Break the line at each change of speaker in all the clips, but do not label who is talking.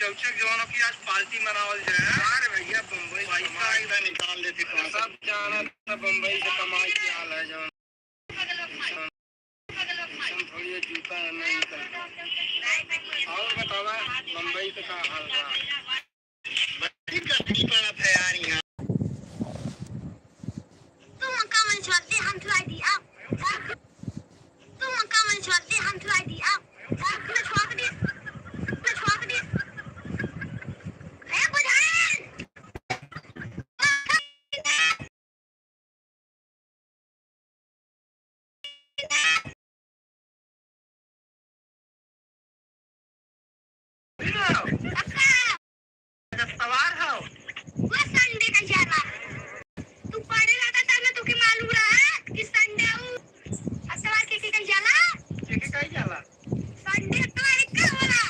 चौचक जवानों की आज पार्टी मनावल जाए। अरे भैया बम्बई पैसा निकाल लेते तो सब जाना था बम्बई से कमाई की हाल है जवान थोड़ी जूता नहीं निकलता। और बतावा बम्बई से का हाल रहा है यार यहाँ सवार हो वो संडे का जाला तू पढ़े रहा था मैं तुके मालूम रहा कि संडे अतवार के जाला संडे अतवार का होला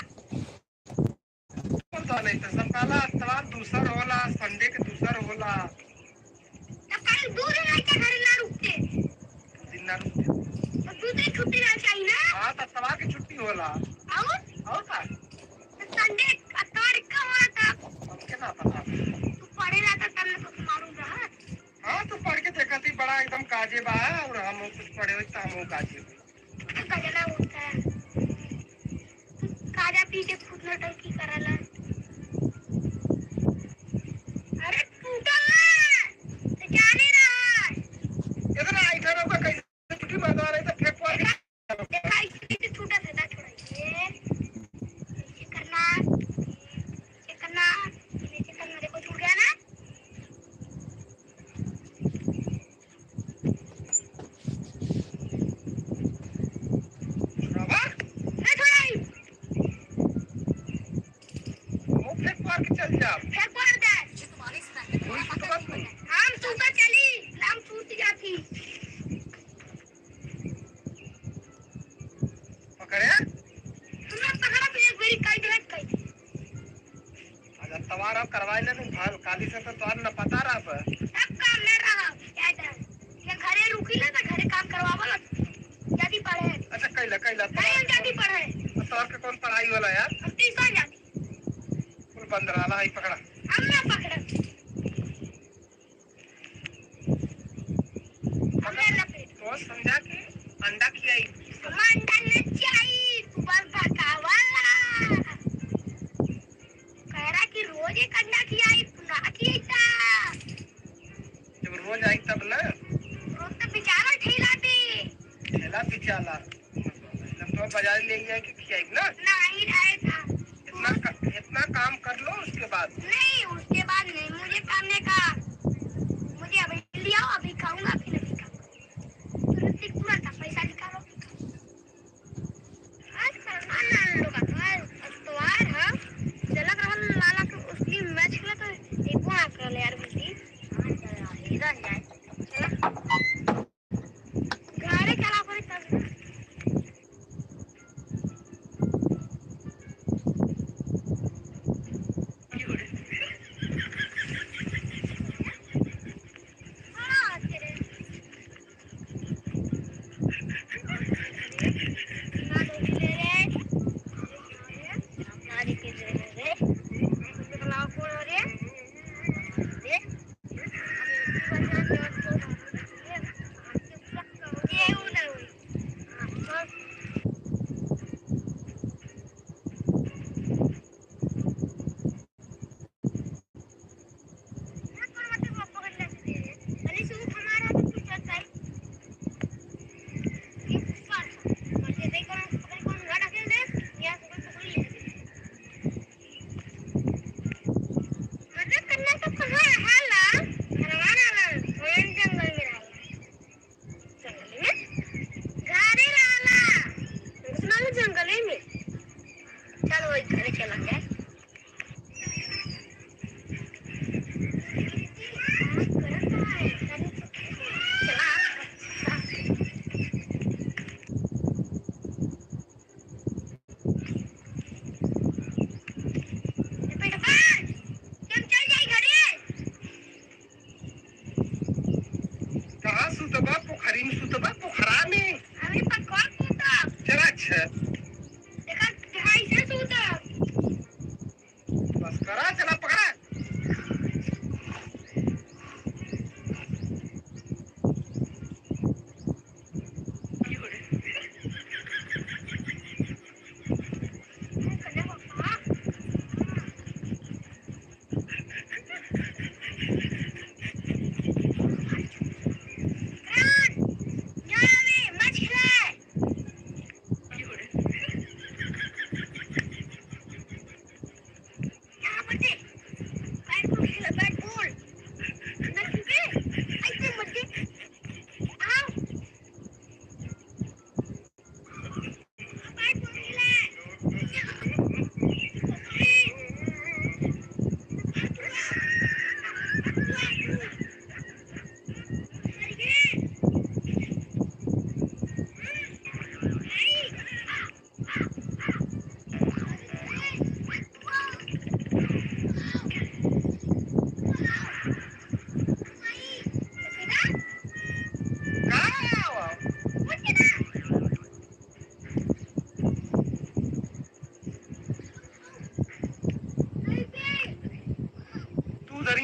पता नहीं तो सब काला अतवार दूसर होला संडे के दूसर होला तब कल दूर नहीं के घर ना रुकते दिन ना रुकते तो दूसरी छुट्टी ना चाहिए ना हां तो अतवार की छुट्टी होला और का संडे अतवार का होला था क्या पता तू पढ़े रहा था तब तो मालूम रहा हां तू पढ़ के देखा थी बड़ा एकदम काजे बा और हम कुछ पढ़े हुए तो हम काजे काजला होता है काजा पी के फुटना टंकी करला अरे टूटा तो जाने रहा इतना इधर होगा कैसे छुट्टी मारवा रहे तो फेंक पड़ देखा इसे छूटा से ना छोड़िए ये करना देखो छूट गया ना बाबा मैं थोड़ा ही वो फेंक मार के चल जा फेंक मार दे हम तू का चली लाम छूट जाती पकड़े तुमने पकड़ा फिर एक बारी काई दे काई अगर तवार अब करवाई ले नहीं भाल काली से तो तवार न पता रहा पर सब काम में रहा याद है ये घरे रुकी ले तो घरे काम करवावल जाती पढ़े अच्छा कैला नहीं जाती पढ़े तवार के कौन पढ़ाई वाला यार हम तीसरा जाती कुल बंद रहा है पकड़ा हम ना पकड़ा हमने लपेट तो समझा कि अंडा खिलाई अंडा नहीं चाहिए तू बस भगावाला कह रहा कि रोज एक अंडा खिलाई ना खिलाता जब रोज आई तब ना रोज तो बेचारा ठेला बेचाला जब तो बाजार ले गया कि खिलाई ना नहीं रहे था इतना काम कर लो उसके बाद नहीं उसके बाद नहीं मुझे करने का मुझे अभी लिया अभी खाऊंगा फिर नहीं खाऊंगा तुरंत पूरा का पैसा निकालो आज करना ना लोग अतवार है चलक रहल लाला के उसकी मैच खेला तो एक बार कर यार मुझे इधर जाए चला गाड़ी चला पर तब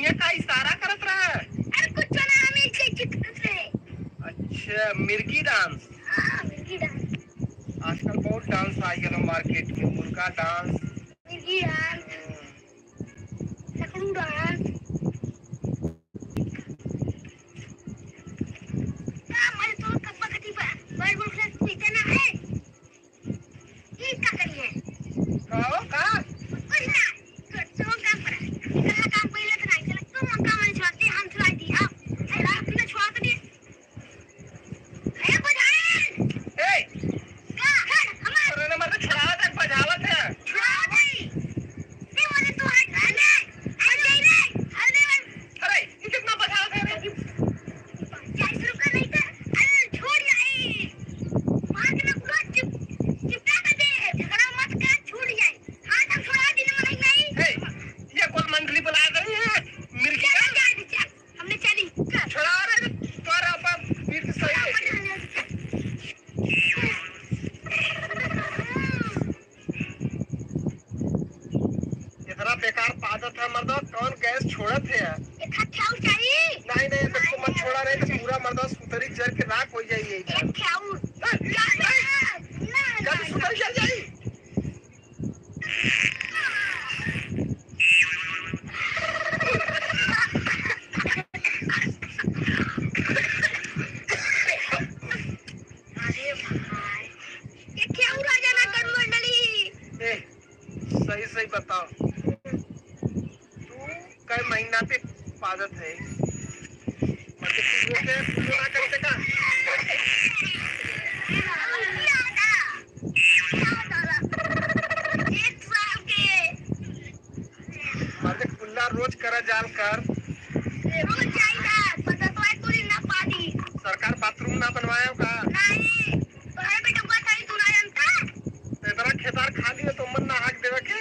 बढ़िया का इशारा करत रहा है। अरे कुछ ना हमें चिकन से। अच्छा मिर्गी डांस। हाँ मिर्गी डांस। आजकल बहुत डांस आ गया ना मार्केट में, मुर्गा डांस, मिर्गी डांस, सकड़ू डांस। क्या मैं तो कब्बा कटी पर वर्ड बुक से सीखना है। ये क्या करिए? कहो का? कुछ ना। तो काम करा। इतना काम पहले तो नहीं चला। तुम काम नहीं छोड़ते हम चला दिया। अरे रात में छोड़ दे। अरे बजाए। ए का हमारे ने मतलब छुड़ावत है बजावत है। छुड़ावत नहीं। नहीं बोले तू हट ले। हट जाई रे। हट दे। अरे ये कितना बजावत है रे? 40 रुपए नहीं था। अरे छोड़ जाई। मार के ना पूरा चिपटा कर दे। झगड़ा मत कर छूट जाए। हां हम छुड़ा देने में नहीं। ए ये कौन मंडली बुला रही है? मिर्गी का हमने चली छुड़ा रहे तोरा पर फिर सही है। इतना बेकार आदत है मर्दा, कौन गैस छोड़त है यार? एक ख्याल चाहिए। नहीं नहीं तो मत छोड़ा रहे तो पूरा मर्दा सुतरी जल के राख हो जाइए। एक ख्याल ना सुतरी जल जाई। अरे भाई ये क्या हो राजा ना कर मंडली। ए सही सही बताओ तू कई महीना पे पादत है मतलब तू ना करते का एक साल के मतलब कुल्ला रोज करा जाल कर रोज जाएगा पता तो है पूरी ना पानी सरकार बाथरूम ना बनवाया का नहीं तो है बेटा बात है तू ना जानता तेरा खेतार खाली है तो मन ना हक देवे के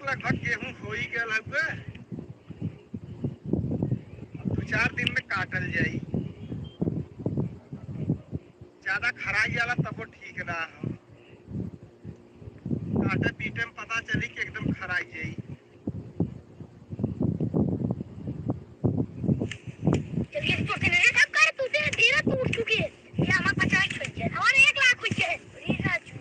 लगभग गेहूं हो ही गया है 2-4 दिन में काटल जाई ज्यादा खराई वाला तब ठीक ना हो काटे पीटे में पता चली कि एकदम खराई जाई चलिए तो कितने सब कर तू से धीरे टूट चुकी है ये हमारा 50 हो गया और 1 लाख हो गया ये राजू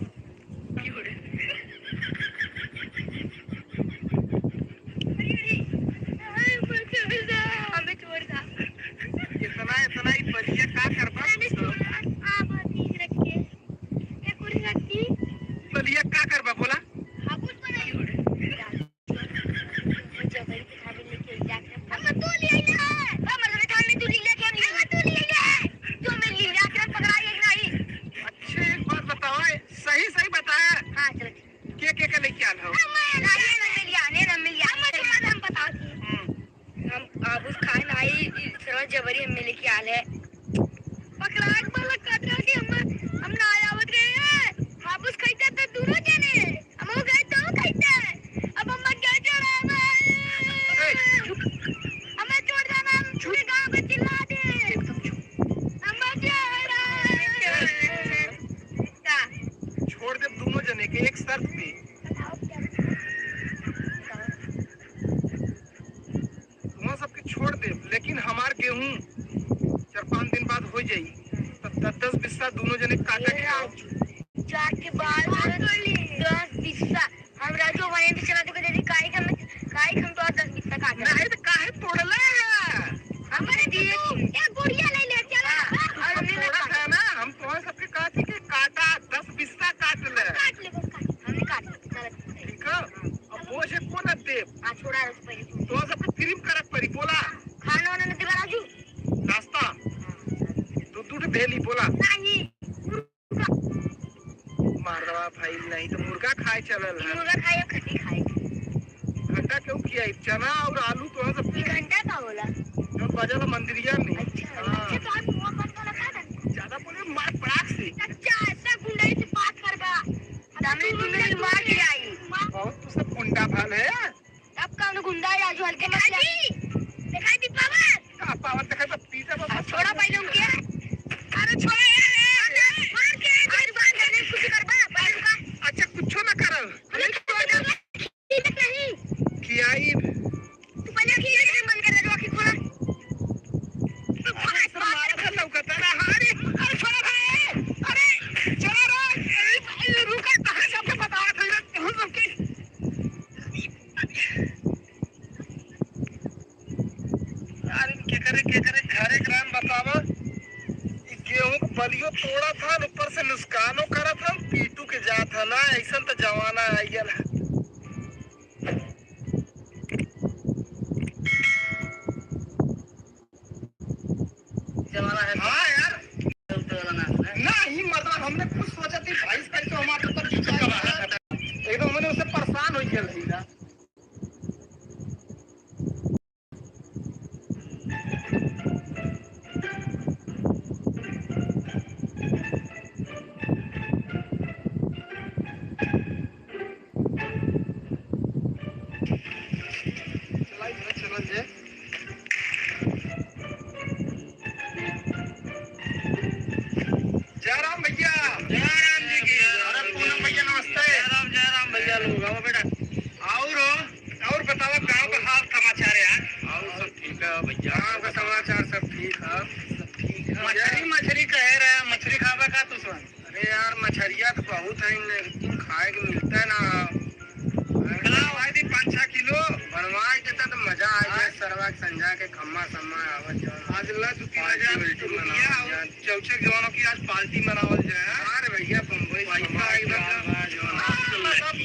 हम बता हम आप उस खान आई सर्व जबरी हम मिले की हाल है पकड़ाक वाला कटरा की हम ना आवत रहे हैं वापस खाइते तो दूर जाने हम वो गए तो खाइते अब हम मत गए चला हमें छोड़ देना हम छुरी गांव में चिल्ला दे हम मत जा छोड़ दे दोनों जने के एक शर्त पे तुम सबके छोड़ दे लेकिन हमार गेहूं 4-5 दिन बाद हो जाई तब 10 बिस्सा दोनों जने काटे के आओ चार के बाद 10 बिस्सा हम राजू वाले भी चला तो दे काई हम तो 10 बिस्सा काटे नहीं तो काहे तोड़ले हमारे दिए एक गुड़िया ले ले चला और हमने थोड़ा था ना हम तो सबके काटे के काटा 10 बिस्सा काट ले हमने काट ठीक है अब वो से कौन दे आ छोड़ा रस पहले तो सबके क्रीम करक पड़ी बोला खाना वाला न देगा राजू नाश्ता दूध भेली बोला नहीं मारवा भाई नहीं तो मुर्गा खाए चलल है मुर्गा खाए खट्टी खाए घंटा क्यों किया चना और आलू तो सब घंटा का बोला जो बजल मंदिरिया में अच्छा तो आप मुंह बंद कर लगा ज्यादा बोले मार पड़ाक से अच्छा ऐसा गुंडाई से बात करबा हमने गुंडाई मार के आई बहुत तो सब गुंडा भाल है अब कौन गुंडा है राजू हल्के मत दिखाई दी पावर का पावर दिखाई तो पीछे बस छोड़ा पहले उनके अरे छोड़ा मार के दुकान करने कुछ करबा पहले का अच्छा कुछ ना कर नहीं किया ही तू पहले की मन कर रहा कि खोला तो मार का लौकता ना अरे छोड़ा भाई अरे चला रे रुका कहां सबके बता था हम सबके अरे क्या करे घरे ग्राम बतावा गेहूं को बलियो तोड़ा था ऊपर से नुकसानो करा था पीटू के जा था ना ऐसा तो जमाना आई गया जमाना है हाँ यार नहीं मतलब हमने कुछ सोचा थी भाई कैसे हमारे ऊपर एकदम मैंने उससे परेशान हो गया थी ना और बताओ गांव का हाल समाचार यार और सब ठीक है भैया गांव का समाचार सब ठीक है मछली कह रहा है मछली खावा का तू सुन अरे यार मछलिया तो बहुत है लेकिन खाए के मिलता है ना 5-6 किलो बनवा देता तो मजा आ जाए सरवा संजा के खम्मा सम्मा आवत आज अल्लाह 2-3 हजार चौचक जवानों की आज पार्टी मनावल जाए अरे भैया बम्बई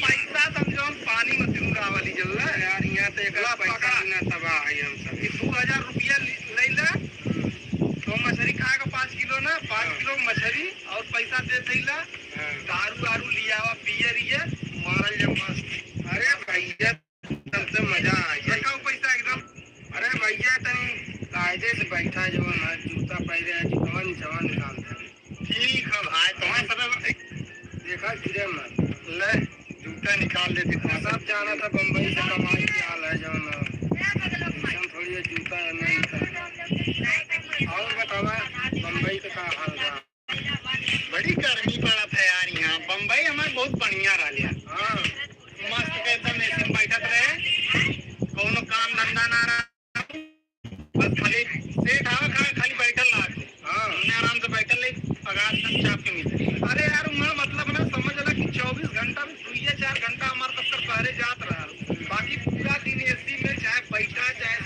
पैसा समझो पानी में सिमरा वाली जल यार यहाँ तो एक पैसा ना तबाह है हम सब 2000 रुपया ले ले तो मछली खाए का 5 किलो ना 5 किलो मछली और पैसा दे देला दारू लिया हुआ पिए मारल जब मस्त अरे भैया सबसे मजा आ गया कम पैसा एकदम अरे भैया तनी कायदे से बैठा जो ना जूता पहने जवान निकाल ठीक है भाई तुम्हारे सब देखा गिरे मत ले जूता निकाल लेते सब जाना था बम्बई से कमाई की हाल है जो ना थोड़ी जूता नहीं था और बतावा बम्बई का हाल है बड़ी गर्मी पड़ा था यार यहाँ बम्बई हमारे बहुत बढ़िया रहा लिया हाँ मस्त एकदम ऐसे बैठत रहे कोनो काम धंधा ना रहा बस खाली सेठ आवा खाली बैठल रहा हाँ आराम से बैठल ले पगार सब चाप के मिलती अरे यार मैं मतलब ना समझ ला कि 24 घंटा में 2-4 घंटा हमारे दफ्तर पहले जात रहा बाकी पूरा दिन एसी में चाहे बैठा चाहे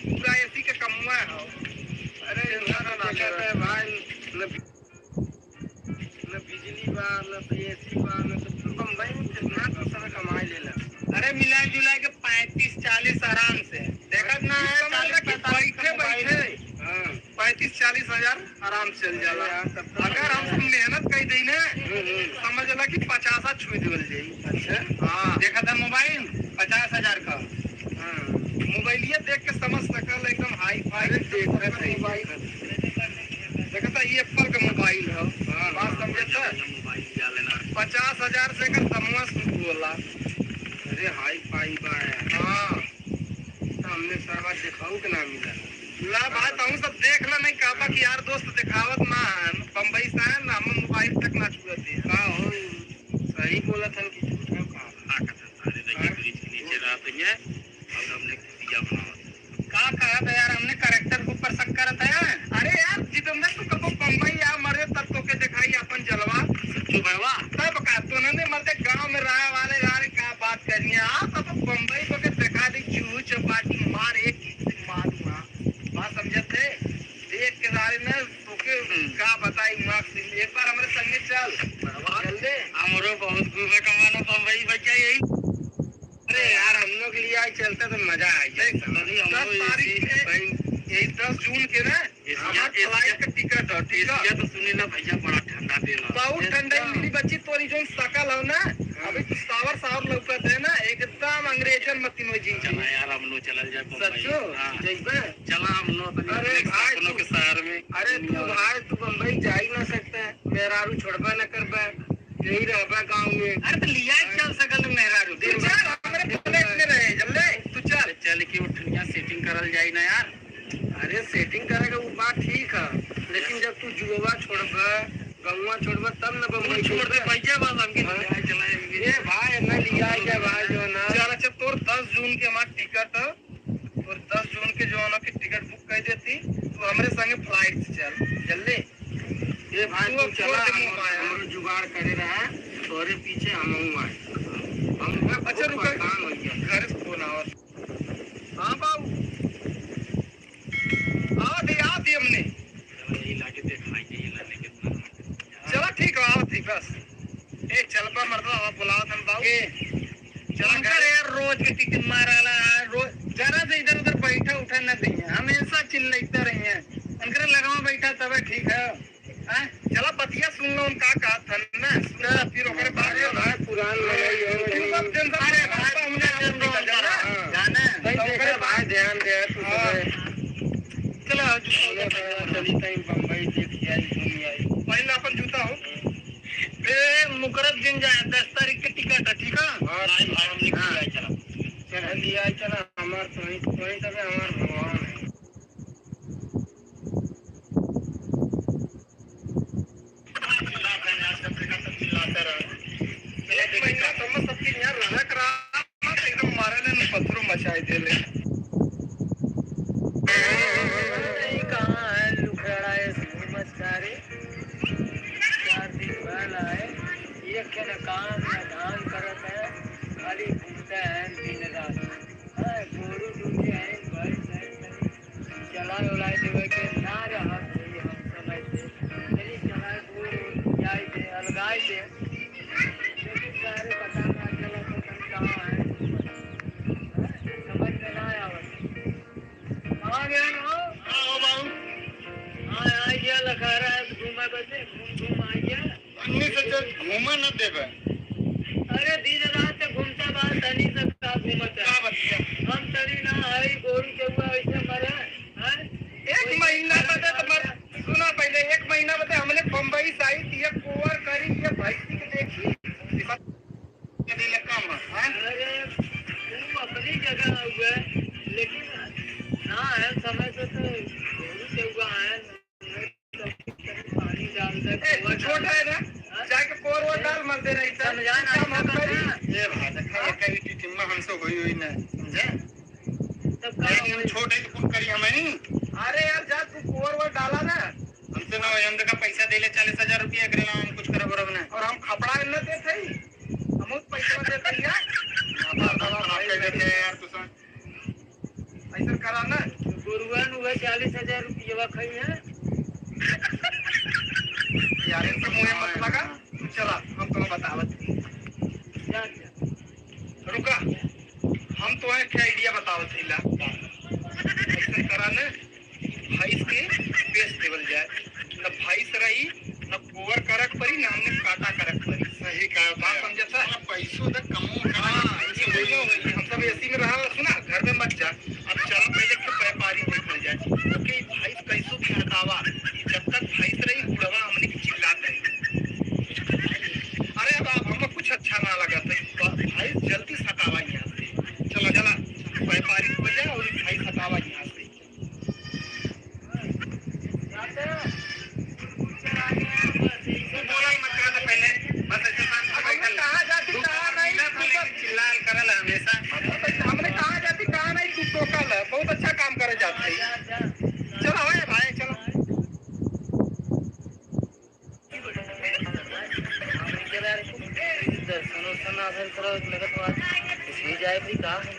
पूरा एसी के कमुआ है अरे भाई न बिजली बा न एसी बा न बम्बई में कितना पैसा कमाई लेला अरे मिला जुला के 35-40 आराम से देखत ना है बैठे 35-40 हजार आराम से चल जाला। अगर हम मेहनत कर दी ना समझ ला कि 50 छुई देवल जाई। अच्छा हाँ देखा था मोबाइल 50,000 का। मोबाइल ये देख के समझ सकल एकदम हाई फाई देखा था ये एप्पल का मोबाइल है। बात समझे था 50,000 से कर समूह शुरू होला। अरे हाई फाई बा हाँ हमने सारा दिखाऊ के ना मिला ला बात हूँ सब देख ला नहीं कहता कि यार दोस्त दिखावत ना है बम्बई से है ना हम मोबाइल तक ना छुएते का हो सही बोला था कि झूठ का सारे देखिए ब्रिज के नीचे रहते हैं और हमने दिया बना का कहा था यार हमने कैरेक्टर के ऊपर शक करा था यार। अरे यार जितेंद्र तू कब बम्बई आ मरे तब तो के दिखाई अपन जलवा सच्चू बाबा तब का तो ने मरते गांव में रहे वाले यार क्या बात करनी है आ तब बम्बई को के दिखा दी चूह चपाटी मार एक मारूंगा बात समझे थे देख के सारे ने तोके का बताई मार्क्स एक बार हमारे संगे चल चल दे हमरो बहुत घूमे कमाना बम्बई बच्चा यही। अरे यार हम लोग लिए आई चलते तो मजा आई 10 तारीख यही 10 जून के ना फ्लाइट का टिकट है। ठीक है तो सुनी ना भैया बड़ा ठंडा दिन है बहुत ठंडा मेरी बच्ची तोरी जो सकल हो ना अभी तो सावर लौकत है ना एकदम अंग्रेजन मतीन हो जी चला यार हम लोग चल जाए सच्चो जइबे चला हम लोग। अरे भाई लोग के शहर में अरे तू भाई तू बम्बई जा ही ना सकता है मेहरारू छोड़बा न करबा यही रहबा गांव में। अरे तो लिया चल सकल मेहरारू दिन चल हमरे फ्लैट में रहे जल्ले तू चल चल के उठनिया सेटिंग करल जाई ना यार। अरे सेटिंग करेगा वो बात ठीक है लेकिन जब तू जुआ छोड़बा गौवा छोड़बा तब न बम्बई छोड़ दे पैसा बात हमके चलाएंगे ये भाई न लिया क्या भाई जो ना चल अच्छा तोर 10 जून के हमार टिकट और 10 जून के जो ना की टिकट बुक कर देती तो हमरे संगे फ्लाइट से चल जल्दी ये भाई तू चला हम जुगाड़ करे रहा तोरे पीछे हम आए हम अच्छा रुक काम हो गया घर से फोन आओ हां बाबू आ दे हमने यही लाके दिखाई दे लाने कितना चलो ठीक है आओ ठीक बस ए चल पर मरदा बुलाओ तन बाबू चल कर यार रोज के टिकट माराला रोज जरा से इधर उधर बैठा उठा न देंगे हमेशा चिल्लाते रहिए उनकर लगावा बैठा तब ठीक है हैं चला बतिया सुन लो उनका का था ना सुना फिर ओकरे बाद भाई पुरान लगाई हो सब दिन अरे भाई हमने जाना ओकरे भाई ध्यान दे तू चला चली कहीं बम्बई देख जाए घूम आई पहले अपन जूता हो ए मुकरब दिन जाए 10 तारीख के टिकट है ठीक है हां भाई हम निकल जाए चला लिया चला हमार तो ही तब हमार भगवान है एक महीना समझ सबकी यहाँ रहा करा एकदम मारे ने पत्थरों मचाए देले कहाँ लुखड़ा है मचारे 4 दिन पहला है ये क्या काम ना धान करत है खाली घूमता है दिन रात गोरू दूसरे हैं भाई चला उलाए देवे के ना रहा हम समय से चली चला गोरू जाए दे अलगाए दे लेकिन सारे पता ना चला तो कहाँ है समझ में ना आवत आ गया ना आओ बाबू आ गया लखा रहा है घूमा बचे घूम आ गया अन्नी से चल घूमा न देबे अरे दिन रात घूमता बात तनी सब का घूमता का बतिया हम तरी ना हई गोरू के हुआ ऐसे मरे हैं एक महीना बता तुम्हारा सुना पहले 1 महीना बता हमने बम्बई साइड ये कोवर करी ये भैंसी के देखी के दिले काम है अरे तू अपनी जगह हुआ लेकिन ना है समय से तो गोरू के हुआ है पानी डाल दे छोटा है ना जाके कोर वो डाल मर दे रही समझा ना हम करी ये भाई देखा ये कभी टिटिम्मा हमसे हुई ना समझे तब का छोटे तो कुछ करी हमें अरे यार जा तू कोर वो डाला ना हमसे ना अंदर का पैसा दे ले 40,000 रुपया करेला हम कुछ करे बरब ना और हम खपड़ा न दे थे हम उस पैसा दे दिया भाई देते यार तू ऐसा करा ना गुरुवान हुआ 40,000 रुपया खाई है यार इनसे मुझे मत लगा चला हम तुम्हें बतावत रुका हम तुम्हें क्या आइडिया बतावत हिला ऐसे करा ना भैंस के बेच देवल जाए, न भैंस रही न गोबर करक पड़ी न हमने काटा करक पड़ी।
सही कहा
बात समझे सर?
पैसों तक कम।
हाँ हम सब एसी में रहा सुना घर में मत जा। अब चलो पहले के व्यापारी देखल जाए ओके भैंस कैसो भी हटावा, जब तक भैंस रही बुढ़वा हमने की चिल्लाते रही। अरे अब हमें कुछ अच्छा ना लगा तो भाई जल्दी हटावा यहाँ से। चला चला व्यापारी हो जाए और भाई हटावा यहाँ से। बोला मत कर पहले बस ऐसे कहाँ जाती कहाँ नहीं चिल्ला करल हमेशा। हमने कहाँ जाती कहाँ नहीं तू टोकल है, बहुत अच्छा काम करे जाते। चलो भाई भाई चलो।
सुनो सुना फिर करो लगत बात इसमें जाए भाई काम है।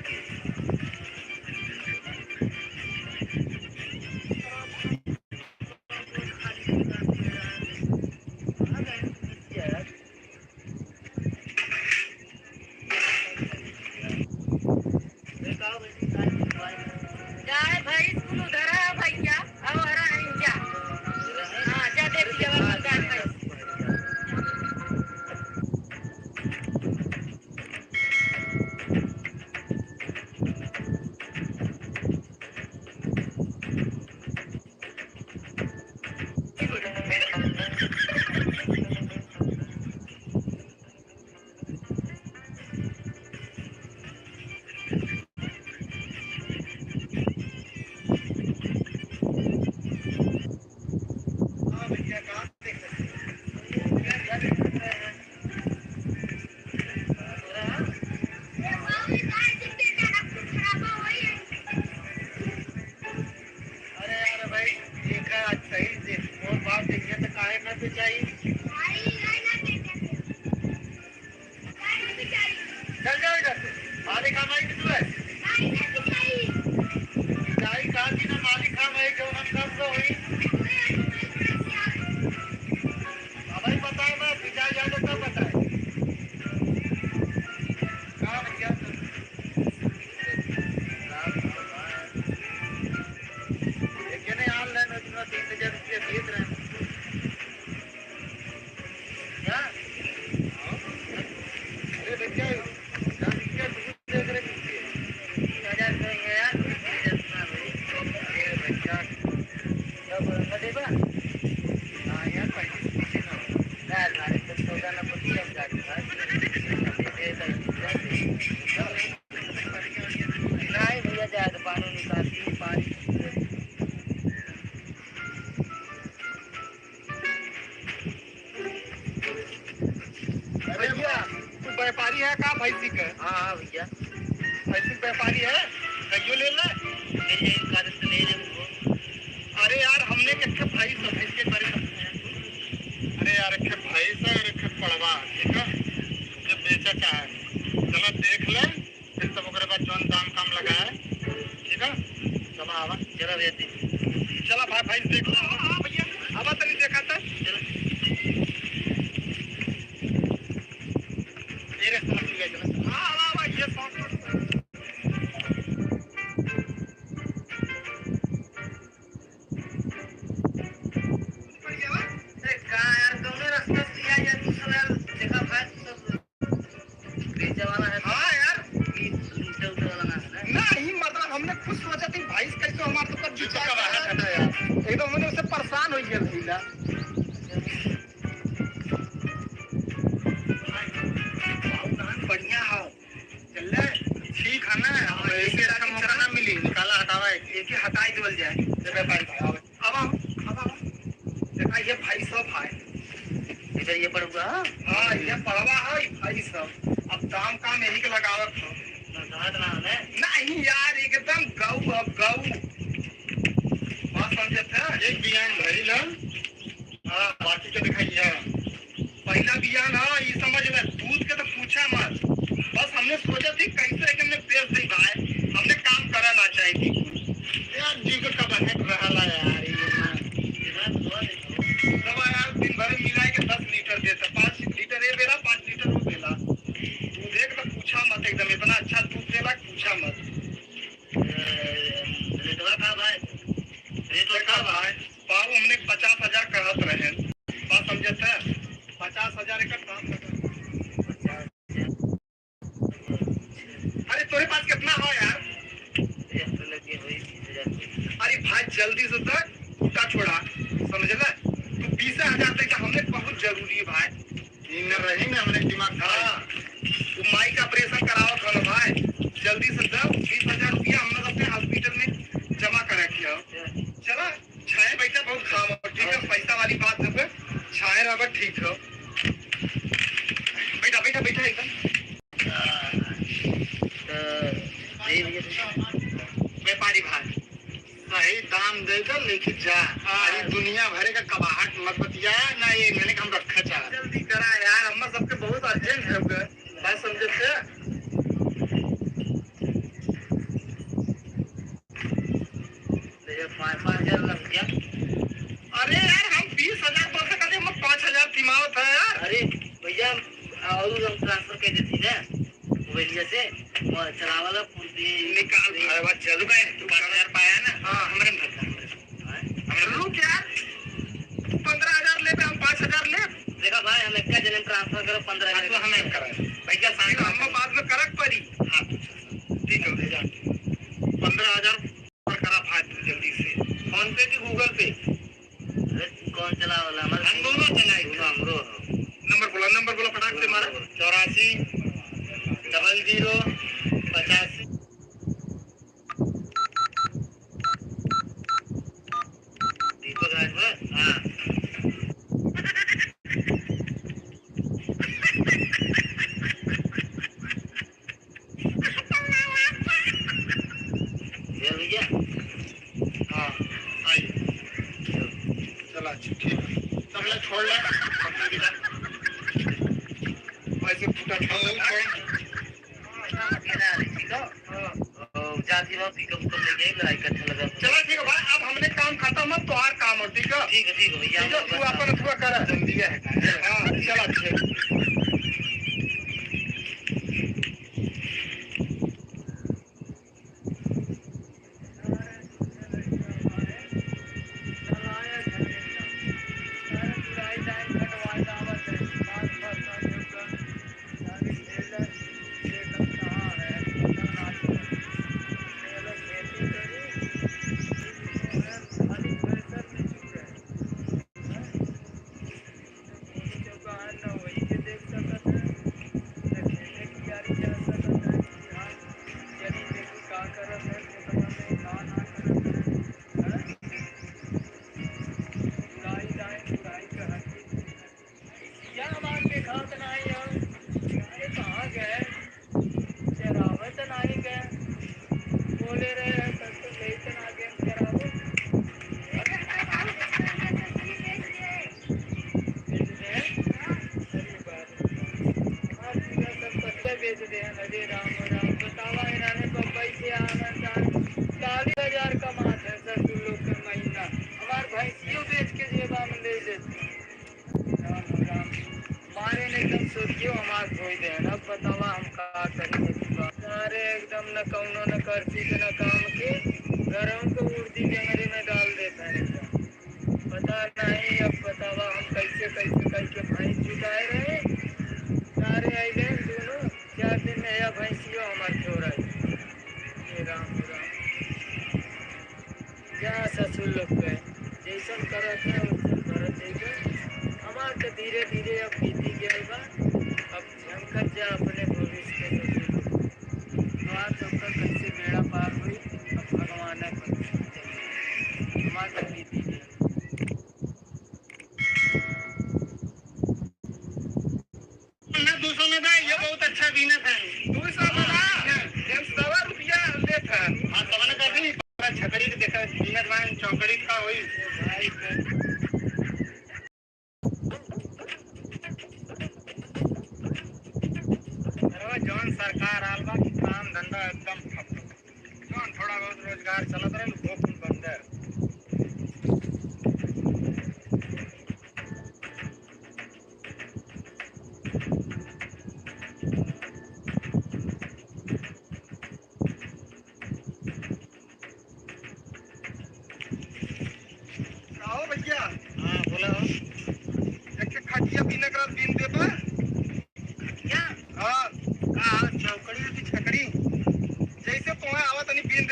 व्यापारी है का भैंसी का?
हाँ भैया
भैंसी व्यापारी है कहियो ले ले। अरे यार हमने के भैंस भैंस के बारे में। अरे यार एक भैंस और एक पड़वा ठीक है ये बेचा क्या है चलो देख ले फिर तब ओकरे बाद जौन दाम काम लगा है ठीक है। चलो आवा
चलो भैया
चला भाई भैंस देख लो। हाँ भैया आवा तनी देखा था तेरे साथ ले चला। हाँ आवा ये एकदम मैंने उससे परेशान हो गया भैया। बढ़िया हो चल ठीक है ना ऐसे अच्छा मौका ना मिली निकाला हटावा एक ही हटाई देवल जाए व्यापारी भाई। अब देखा ये भाई सब है
इधर ये पड़ूगा।
हाँ ये पड़वा है भाई सब अब दाम काम यही के लगावत हो नहीं यार एकदम गऊ अब गऊ बात समझे थे। एक बियान भरी ला हाँ बाकी के दिखाइए पहला बियान हाँ ये समझ ले दूध के तो पूछा मत बस हमने सोचा थी कैसे कि हमने बेच दी भाई हमने काम करना चाहिए यार जी को कब है रहा यार यार दिन भर मिला के 10 लीटर देता 5 लीटर ये बेला 5 लीटर वो बेला देख तो पूछा मत एकदम इतना अच्छा दूध देला पूछा मत।
रेटवा था भाई रेट
आज कितना हो यार?
लगे हुई 20,000।
अरे भाई जल्दी से तो टूटा छोड़ा समझ ले तू 20,000 देगा हमने बहुत जरूरी है भाई नींद रही ना हमने दिमाग खराब तू माई का ऑपरेशन कराओ था भाई जल्दी से दो 20,000 रुपया हम लोग अपने हॉस्पिटल में जमा करा किया चला छाए बैठा बहुत काम हो ठीक है पैसा वाली बात जब छाए रहा ठीक हो बैठा बैठा बैठा एकदम व्यापारी भाई सही दाम देकर लेके जा अरे दुनिया भरे का कबाहट मत बतिया ना ये मैंने हम रखा चाह जल्दी करा यार हम सबके बहुत अर्जेंट है बात समझे थे
लग गया।
अरे यार हम 20,000 पैसा करते हम 5,000 तिमावत है यार
अरे भैया और हम ट्रांसफर कर देती ना मोबाइल से चलावाला पूरी
निकाल भाई बात चल गए तू 5,000 पाया ना हां हमरे भरता रुक यार 15,000 ले हम 5,000 ले
देखा भाई हम एक जन ट्रांसफर करो 15,000
तो हमें करा भैया साइन हम बाद में करक पड़ी हां ठीक है ले जा 15,000 पर करा भाई तू जल्दी से फोन पे की गूगल पे
कौन चलावाला हमारे
हम दोनों चलाए
हमरो
नंबर बोला फटाक से मारा 84 00 85
दीपक राजभर हाँ ये भैया
हाँ आइए चला ठीक है सब लोग छोड़ ले वैसे फूटा
जाती हो पिकअप को लेके लड़ाई करने लगा
चलो ठीक है भाई अब हमने काम खत्म है तो और काम हो ठीक है
ठीक है भैया
तू अपन थोड़ा कर जल्दी है हाँ चला ठीक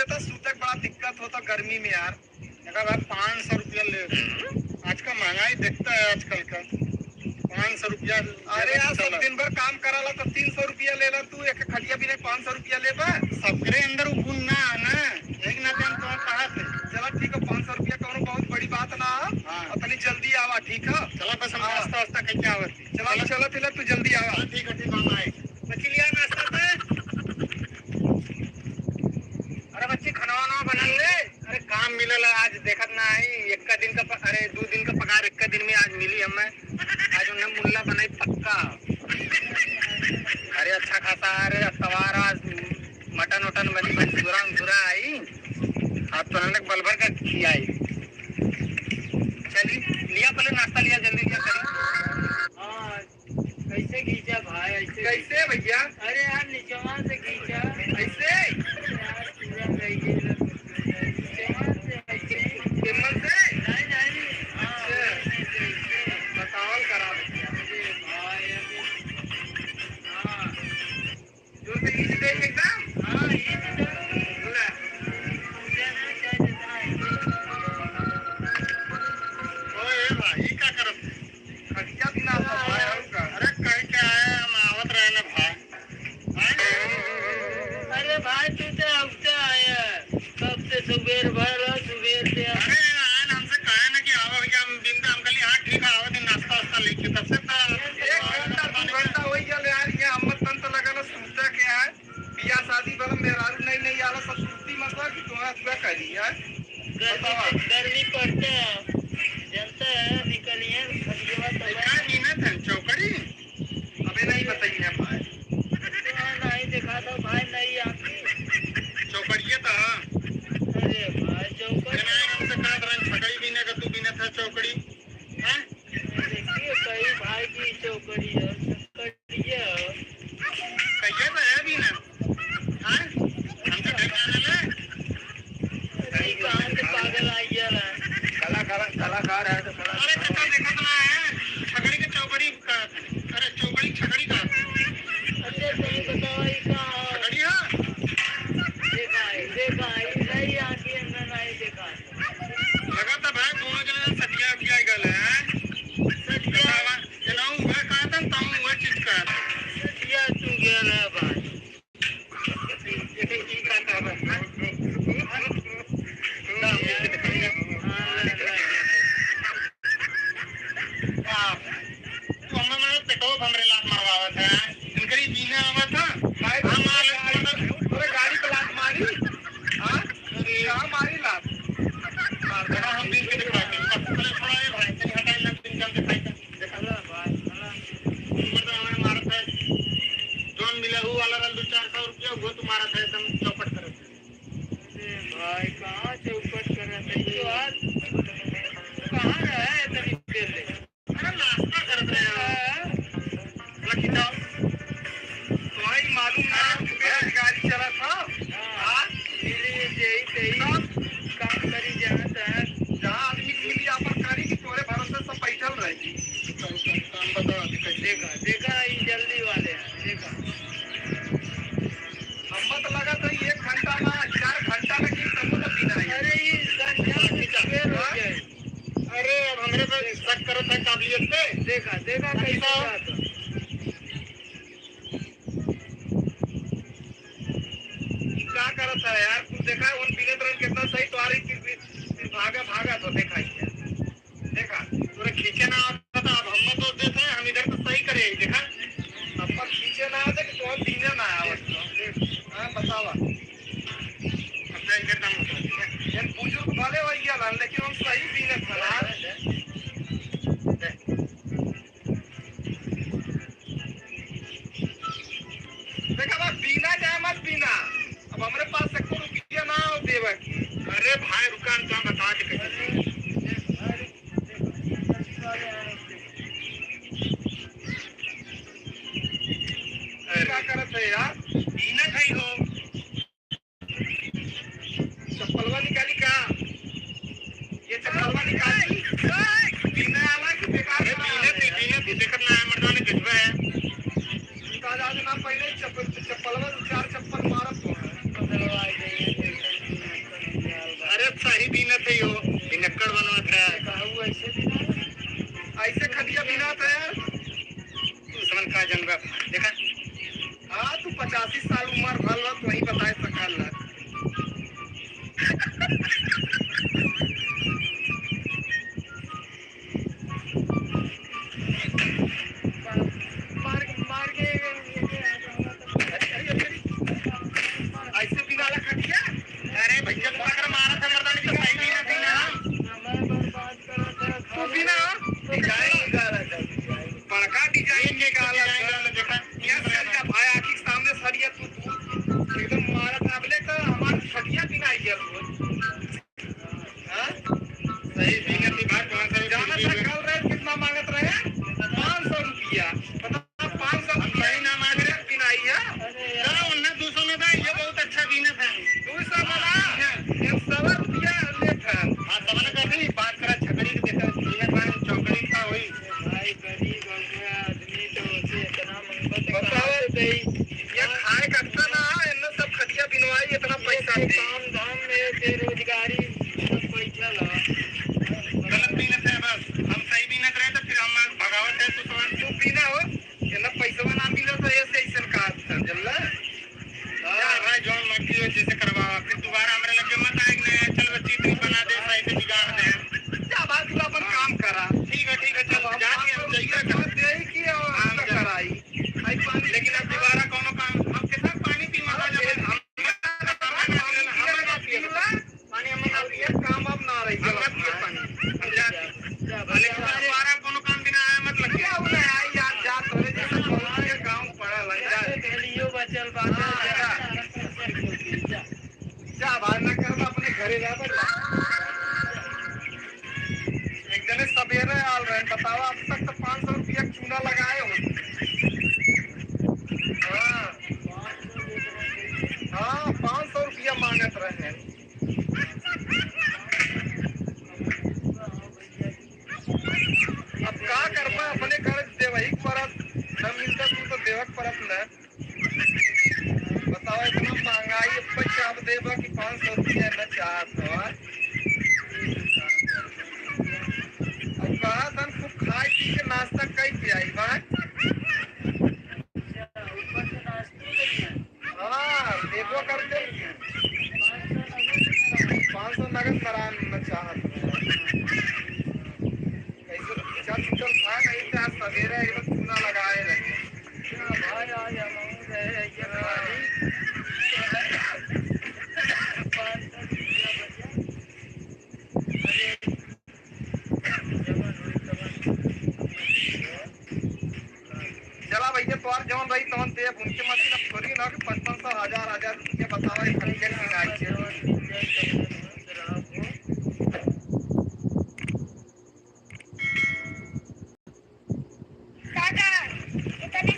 तो सूते बड़ा दिक्कत होता गर्मी में यार। भाई 500 रुपया ले, आज का महंगाई देखता है आजकल का। 500 रुपया। अरे यार सब दिन भर काम कराला तो 300 रुपया ले ला तू, एक खटिया भी नहीं 500 रुपया ले बा। सबके अंदर गुण ना आना, एक ना दिन तो कहा थे। चला ठीक है 500 रुपया करो, बहुत बड़ी बात ना। अपनी जल्दी आवा ठीक है। चला बस हम नाश्ता वास्ता करके आवत। चला चला तिला तू जल्दी आवा। ठीक है ठीक है। बच्ची लिया नाश्ता पे। अरे बच्ची खाना वाना बना ले। अरे काम मिलल आज देखत ना आई, एक का दिन का अरे 2 दिन का पगार एक का दिन में आज मिली हमें। आज उन्हें मुल्ला बनाई पक्का। अरे अच्छा खासा। अरे सवार आज मटन वटन बनी मंचूरा आई। अब तो उन्होंने बलभर का खियाई। चलिए लिया पहले नाश्ता लिया जल्दी क्या करें। हाँ कैसे खींचा भाई ऐसे? कैसे भैया? अरे यार नीचवा से खींचा ऐसे बताओ करा जो से ईद दे एकदम। हाँ ईद ओए भाई क्या करत खटिया बिना भाई का। अरे कहीं क्या है हम आवत रहे ना भाई। अरे भाई तू तो अब आया कब से सुबेर भर सुबेर से। अरे आन हमसे कहा ना कि आवा भैया हम दिन का हम कल हां ठीक है आवा दिन नाश्ता वास्ता लेके तब से 1 घंटा 2 घंटा हो गया यार। ये अम्मत तन तो लगा ना सूता के है बियाह शादी वाला मेहरारू नहीं आला सब सूती मतलब कि तुम्हारा क्या करी यार। गर्मी पड़ते है जनता है निकलिए खटिया तो क्या नीमत है चौकड़ी। अबे नहीं बताइए भाई। नहीं देखा था भाई नहीं आती चौकड़िए था। अरे भाई चौकड़ी हमसे कहा था छकड़ी भी नहीं तू भी नहीं था चौकड़ी हैं। देखिए कई भाई की चौकड़ी है कटिए कहिए तो है भी ना हैं हमसे डरने ले। नहीं कहां से पागल आई यार कलाकार है तो। अरे कच्चा देखा तो है छकड़ी के चौकड़ी का। अरे चौकड़ी छकड़ी का। अच्छा तुम बताओ ये कहां छकड़ी है? देखा है नहीं आती है नहीं देखा लगा था भाई दोनों जने सटिया किया गल है सटिया जनाऊ हुआ कहा था तुम हुआ चीज का सटिया तू गया ना भाई ये की का बस ना ये दिखाएगा। हां तू हमें पेट्रोल हमरे लात मारवावत है इनकरी जीने आवत था भाई। हम पूरे गाड़ी पे लात मारी। हां कहां मारी लात मार देना हम दिन के दिखा के पहले थोड़ा ये भाई से हटाई लग दिन जल्दी दिखाई देखा ला भाई नंबर तो हमें मारत है जोन मिला हु वाला 200-400 रुपया वो तुम्हारा था एकदम चौपट कर। अरे भाई कहां चौपट कर रहा है तो आज कहां है इतनी देर से? अरे नाश्ता कर रहे हैं लकी जाओ तुम्हारी मालूम ना मेरा गाड़ी चला था। हां यही काम करी जहाँ आदमी के लिए अपन करी कि तोरे भरोसे सब बैठल रहेगी। काम बताओ देखा ये जल्दी वाले हैं देखा हम तो लगा था 1 घंटा ना 4 घंटा लगी तब तो बिना। अरे ये संख्या हो गए। अरे अब हमरे पे शक करो था काबिलियत पे देखा कैसा क्या करत है यार तू देखा उन पीले तरह कितना सही तो आ रही फिर भागा तो देखा तूने खींचे ना आता था। अब हम तो देते हैं हम इधर तो सही करे देखा अब खींचे ना आते कि तो पीने ना आवत हां बतावा अपने इधर काम होता है बुजुर्ग भले हो गया लेकिन हम सही पीने था। देखा बा पीना जाए मत पीना अब हमारे पास 1 रुपया ना हो देवा की। अरे भाई रुकान तो बता के कैसे क्या करत है यार पीना खाई हो चप्पलवा निकाली का ये चप्पलवा निकाली पीने आला कि बेकार पीने देखत ना मर्दाने देखबे है आज ना पहले चप्पलवा 4 चप्पल मारत हो बदलवा दे इतना पैसा दे
काम धाम में बेरोजगारी पैसा ला
गलत मेहनत है बस हम सही मेहनत रहे तो फिर हम भगावत है तो तू पीना हो इतना पैसा ना मिलो तो ऐसे ही सरकार जल्ला भाई जॉन मर्जी हो जैसे करवा फिर दोबारा हमारे लगे मत आए चल बच्ची तू बना दे सही से बिगाड़ दे क्या बात तू अपन काम करा ठीक है चल जाके हम जाइए दे कि हम कराई भाई पानी लेकिन अब दोबारा कोनो काम हम के साथ पानी पी मजा जब हम पानी हम ना पिए काम अब ना रही चल पानी हम जा लेकिन दोबारा कोनो काम बिना आए मत लग क्या बोले आई यार जा तोरे जैसा कोई गांव पड़ा लग जा
लियो बचल बात
क्या बात ना कर अपने घरे जा बेटा एक जने सवेरे आल रहे बताओ अब तक तो 500 रुपया चूना लगाए हो हाँ 500 रुपया मांगत रहे अब क्या करना अपने घर देवही परत न मिलता तू तो देवक परत न बताओ इतना महंगाई पैसा आप देवा कि 500 रुपया न चाहत हो अब कहा तन खूब खाए पी के नाश्ता कई के आई बा हाँ देखो करते 500 नगद करान न चाहत कैसे चल चल भाग नहीं चाह सवेरे एक चूना लगाए रहे
भाई आज हम रहे ये
चला भैया तो और जवन भाई तवन दे उनके मतलब थोड़ी ना कि 500 हजार रुपया बतावा एक खरीदे की गाय से
दादा इतने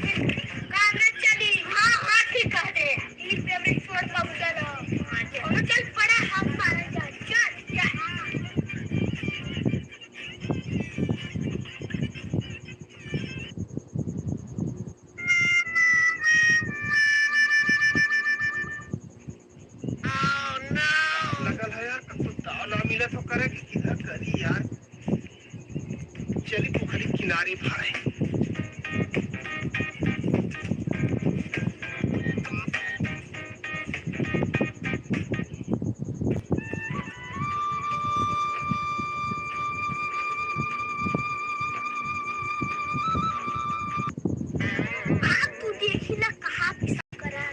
काम न चली हां ठीक कह दे इस पेमेंट छोड़ कबूतर और चल पड़ा हम मारे जा चल
लगल है यार कुछ दाल मिले तो करे कि किधर करी यार चली पोखरी किनारे भाई
तू देखी ना कहां पिसा करा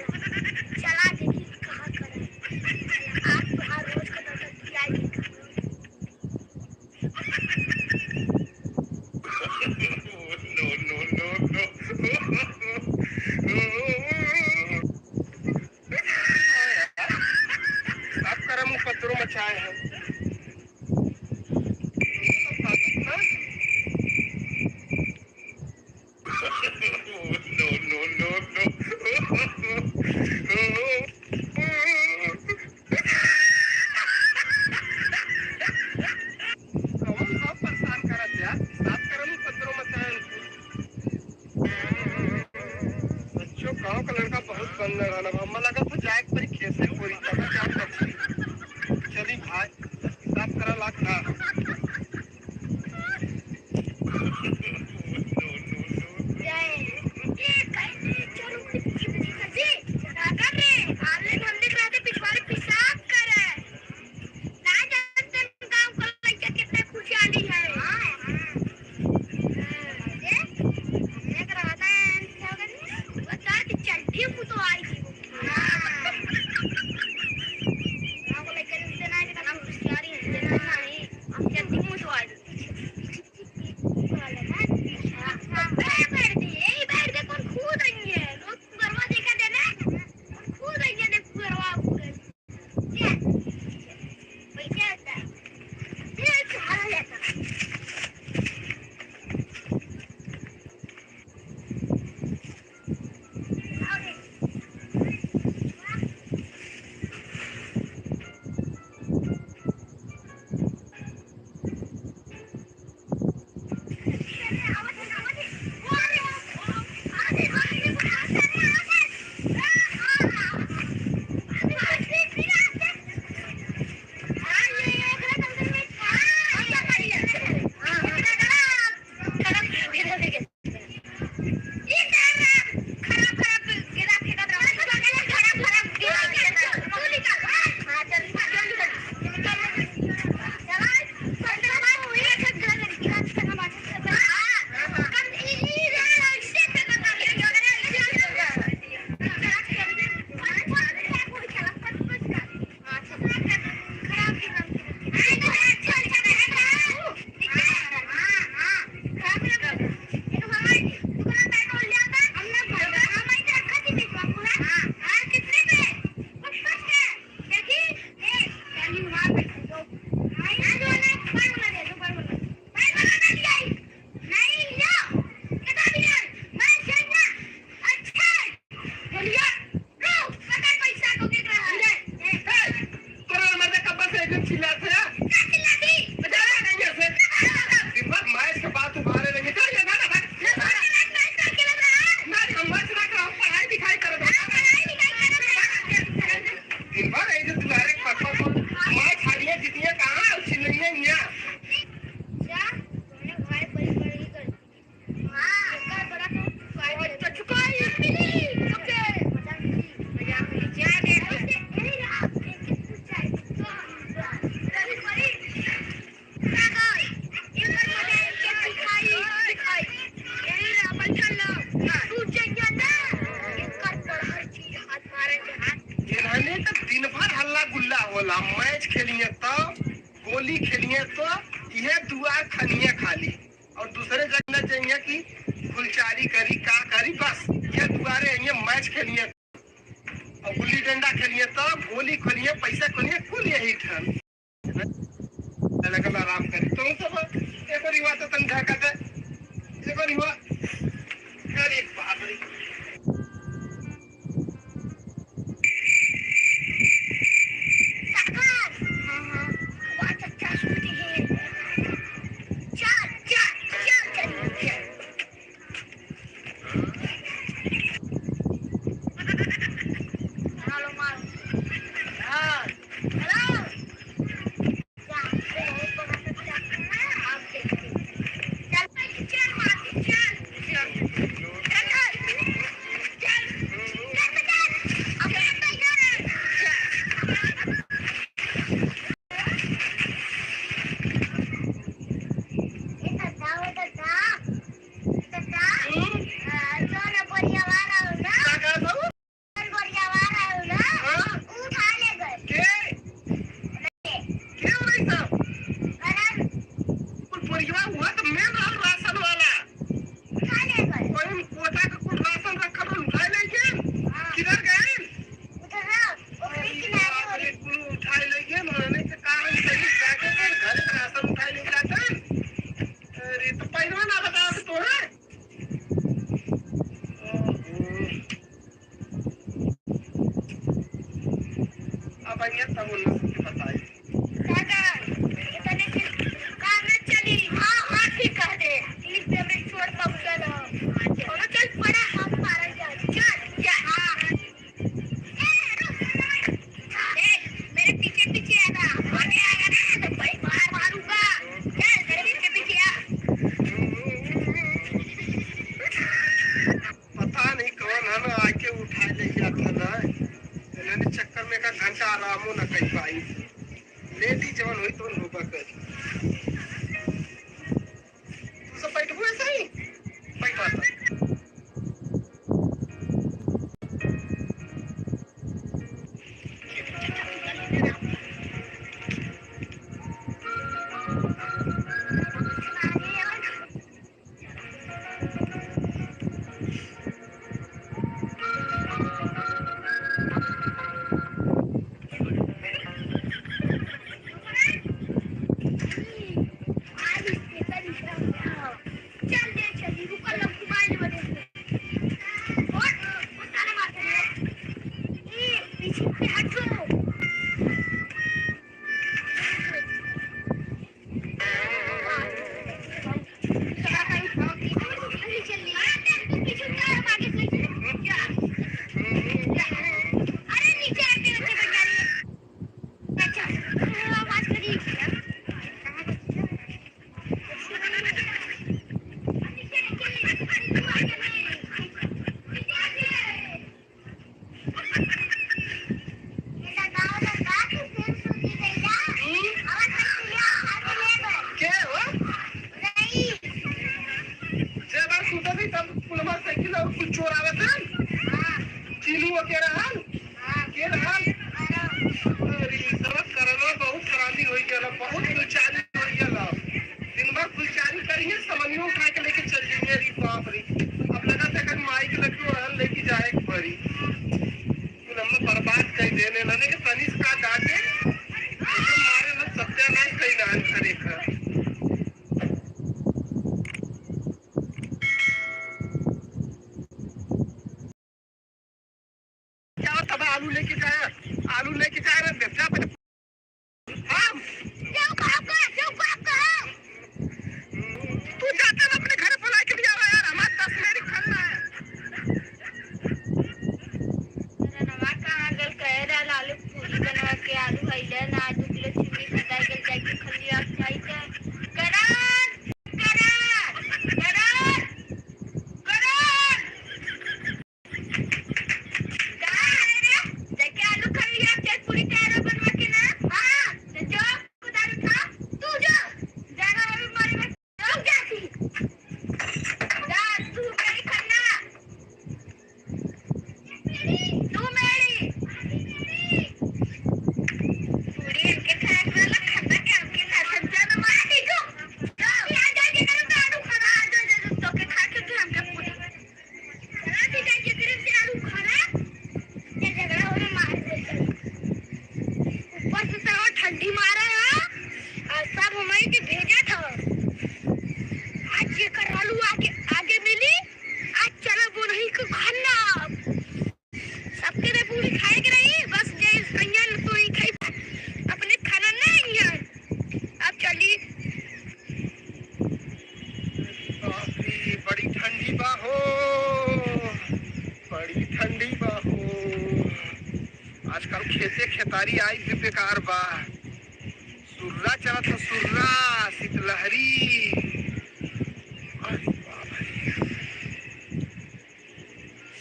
चला देखी कहां करा आज तो हर रोज का तो किया
आप करम पत्रों मचाए हैं गाँव का लड़का बहुत बंद रहा हम लगा तो जाए खेत से पूरी चली भाई एकदम चिल्लाते हैं दिन भर मैच के बाद तुम्हारे रहेंगे पढ़ाई लिखाई कर दिन भर ऐसे तुम्हारे मैच हारिए जीतिए कहाँ चिल्लाइए यहाँ दिन भर हल्ला गुल्ला होला मैच खेलिए तो गोली खेलिए तो यह दुआ खनिए खाली और दूसरे जगह चाहिए कि फुलचारी करी का करी बस ये दुआरे ये मैच खेलिए और गुल्ली डंडा खेलिए तो गोली खोलिए पैसा खोलिए कुल यही ठन लगल आराम करी तुम सब एक और हुआ तो तन ढाका एक और हुआ अरे बाप रे चक्कर में का घंटा आरामो न कर पाई लेटी जवन हुई तो होबा कर तू सब बैठ हुए सही बैठा था
चल दे चली रुक लग कैले ना 2 किलो चीनी खरीदाई के जाके खलिया जाई के करण करण करण करण जाके आलू खलिया के पूरी तैयार बनवा के ना हां जो खुदार था तू जा जाना अभी मारी में रुक जाती जा तू मेरी खन्ना तू मेरी पूरी इनके खाने वाला खन्ना के आपके साथ जाना मार दी जो आ जाके कर आलू खाना आ जा तो के खा के हमके पूरी चला दी जाके फिर से आलू खाना ये झगड़ा होने मार दे ऊपर से सारा ठंडी मारा है और सब हमारी के भेजा था आज ये कर आलू आगे आगे मिली आज चलो वो नहीं को खाना सबके ने पूरी खाए के नहीं बस जे संयन तो ही खाई अपने खाना नहीं है अब चली
बड़ी ठंडी बा हो बड़ी ठंडी बा हो आजकल खेते खेतारी आई भी बेकार बा सुर्रा चला तो सुर्रा शीतलहरी अरे बाप रे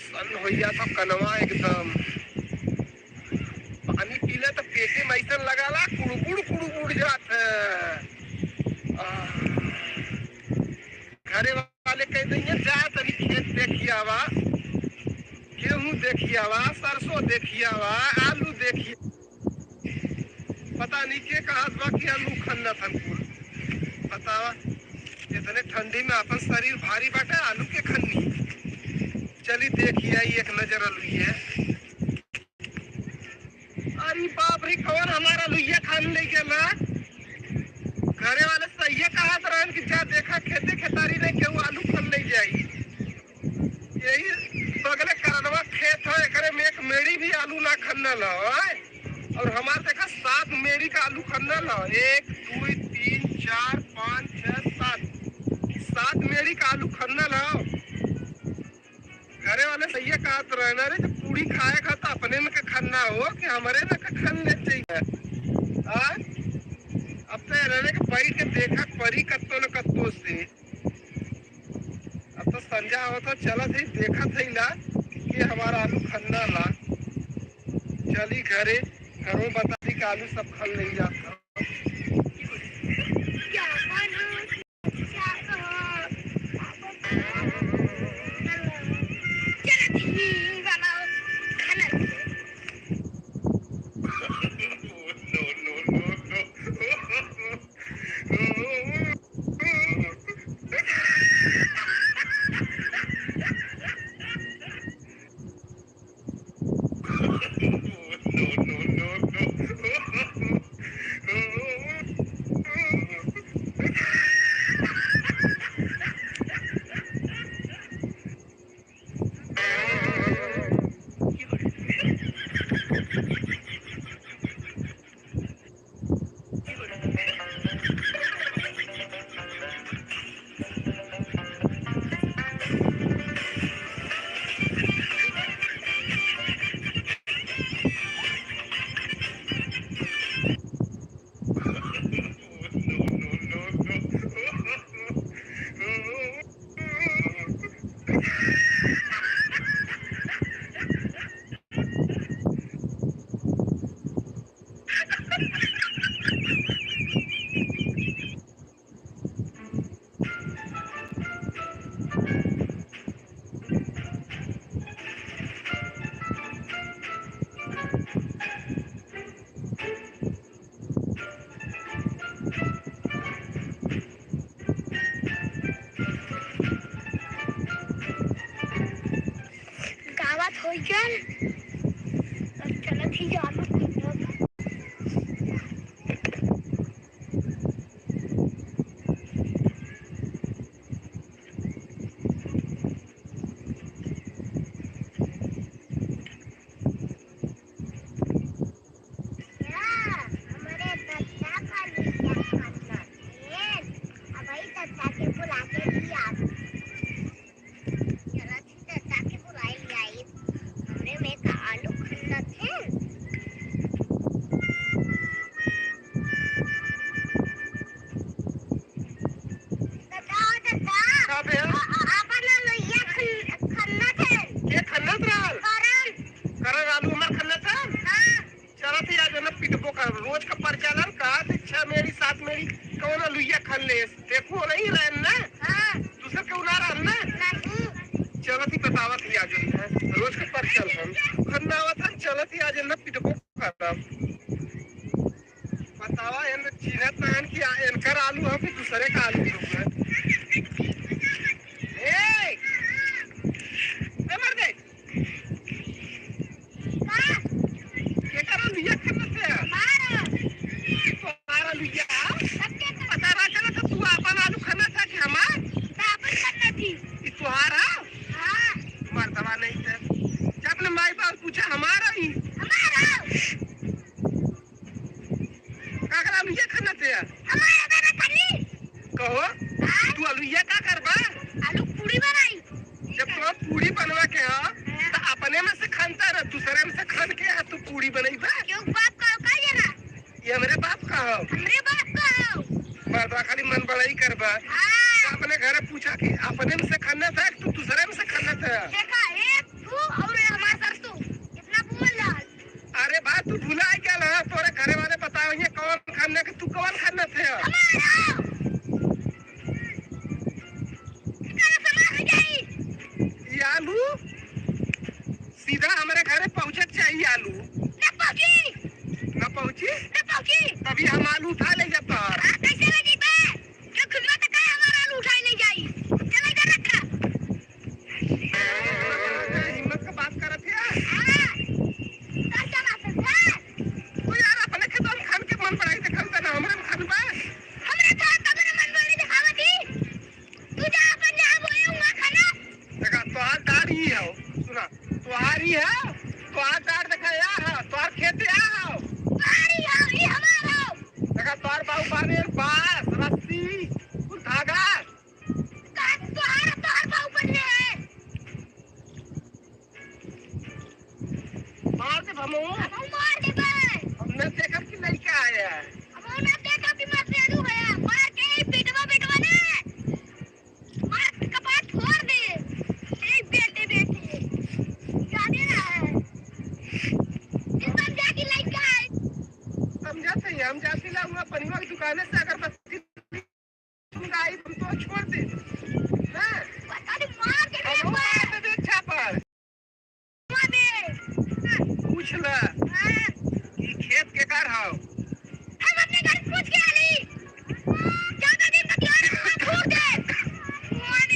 सन होइया तो कनवा एकदम पानी पीले तो पेटे में ऐसा लगाला कुड़कुड़ जात है घरे वाले कह देंगे जा तनी खेत देखिया वा गेहूं देखिया वा सरसों देखिया वा आलू देखिए पता नहीं के कहा बा कि आलू खन्ना थनपुर बतावा इतने ठंडी में अपन शरीर भारी बाटे आलू के खन्नी चली देखिए एक नजर लुइया अरे बाप रे कौन हमारा लुइया खान ले गेला घरे वाले सही कहा रहन कि जा देखा खेते खेतारी नहीं केहू आलू खन ले जाई यही बगले करनवा खेत है एकरे में एक मेरी भी आलू ना खन्ना लो और हमार देखा 7 मेरी का आलू खन्ना लो 1 2 3 4 5 6 7 मेरी का आलू खन्ना लो घरे वाले सही कहा रहना रे पूरी खाए खा तो अपने में खन्ना हो कि हमारे में खन ले चाहिए अब तो रहने के बैठ के देखा परी कत्तो न कत्तो से अब तो संजा हो तो चला थी देखा थी ला कि हमारा आलू खन्ना ला चली घरों बता दी कि आलू सब खन ले जाता
चला ठीक है, ताकि बुलाई आई हमने में
रोज का परचालन का दीक्षा मेरी साथ मेरी कौन लुइया खन ले देखो नहीं रहन ना
हां
दूसरे के उना रहन ना
नहीं
चलत ही बतावत ही आज है रोज के परचल हम खन्नावत हम चलत ही आज न पिटको करब बतावा इन चीनत नान की इनकर आलू हम कि दूसरे का आलू लोग ए मर दे के करो लिया खन्ना से
मारो
तुम्हारा लिया पता ना चला तो तू अपन आलू खन्ना था कि हमार
अपन करना थी
तुम्हारा
हां
मर्दवा नहीं थे जब अपने माई बाप पूछा हमारा ही
हमारा
काकरा लुइया खाना थे
हमारा बेटा खाली
कहो तू लुइया का करबा
आलू पूरी बनाई
जब तो पूरी बनवा के हो तो अपने में से खानता रह दूसरे में से खान के तू पूरी बनईबा
क्यों बाप का ये ना
ये हमरे बाप का हो
हमरे बाप का हो
मर्दवा खाली मन बड़ाई करबा
हां
अपने घर पूछा कि अपने में से खाना था तू दूसरे में से खाना था
देखा एक तू और हमारा सरसों कितना बोल रहा
अरे बात तू भुला क्या ना तोरे घरे वाले बताओ ये कौन खाना के तू कौन खाना थे
हमारा इतना समझ गई
ये आलू सीधा हमारे घरे पहुंचे चाहिए आलू
न पहुंची
तभी हम आलू उठा ले जाता
कैसे लगी बे जो खुदवा तक हमारा आलू उठाई नहीं जाई चला इधर रखा
हिम्मत का बात करत है
हां क्या बात है
तू यार अपने खेत में खान के मन पड़ाई से खान ना हमरे में खान बा
हमरे तो तब मन बोली दिखावती तू जा अपन जहां बोले हुआ खाना
देखा तोहार दाढ़ ही हो सुना तोहार ही है तोहार दाढ़ देखा यार है तोहार खेत है
अरे यार ये हमारा
देखा तोहार बाबू बाने बांस रस्सी धागा
तोहार बाबू बनने है
मार दे भमो
हम मार दे बे
हमने देखा कि नहीं क्या आया
हमने देखा कि मैं पेड़ू गया मार के पिटवा ने मार कपाट फोड़ दे ए बेटे जाने ना है इसमें जाके लड़का है
समझाते हैं हम जाते लाऊंगा परिवार की दुकान से अगरबत्ती आई तुम तो छोड़ दे हां
पता नहीं मार के
हम मार दे छापर
मार दे
पूछ ले कि खेत के कर हो
हम अपने घर पूछ के आली ज्यादा दिन तक यार छोड़ दे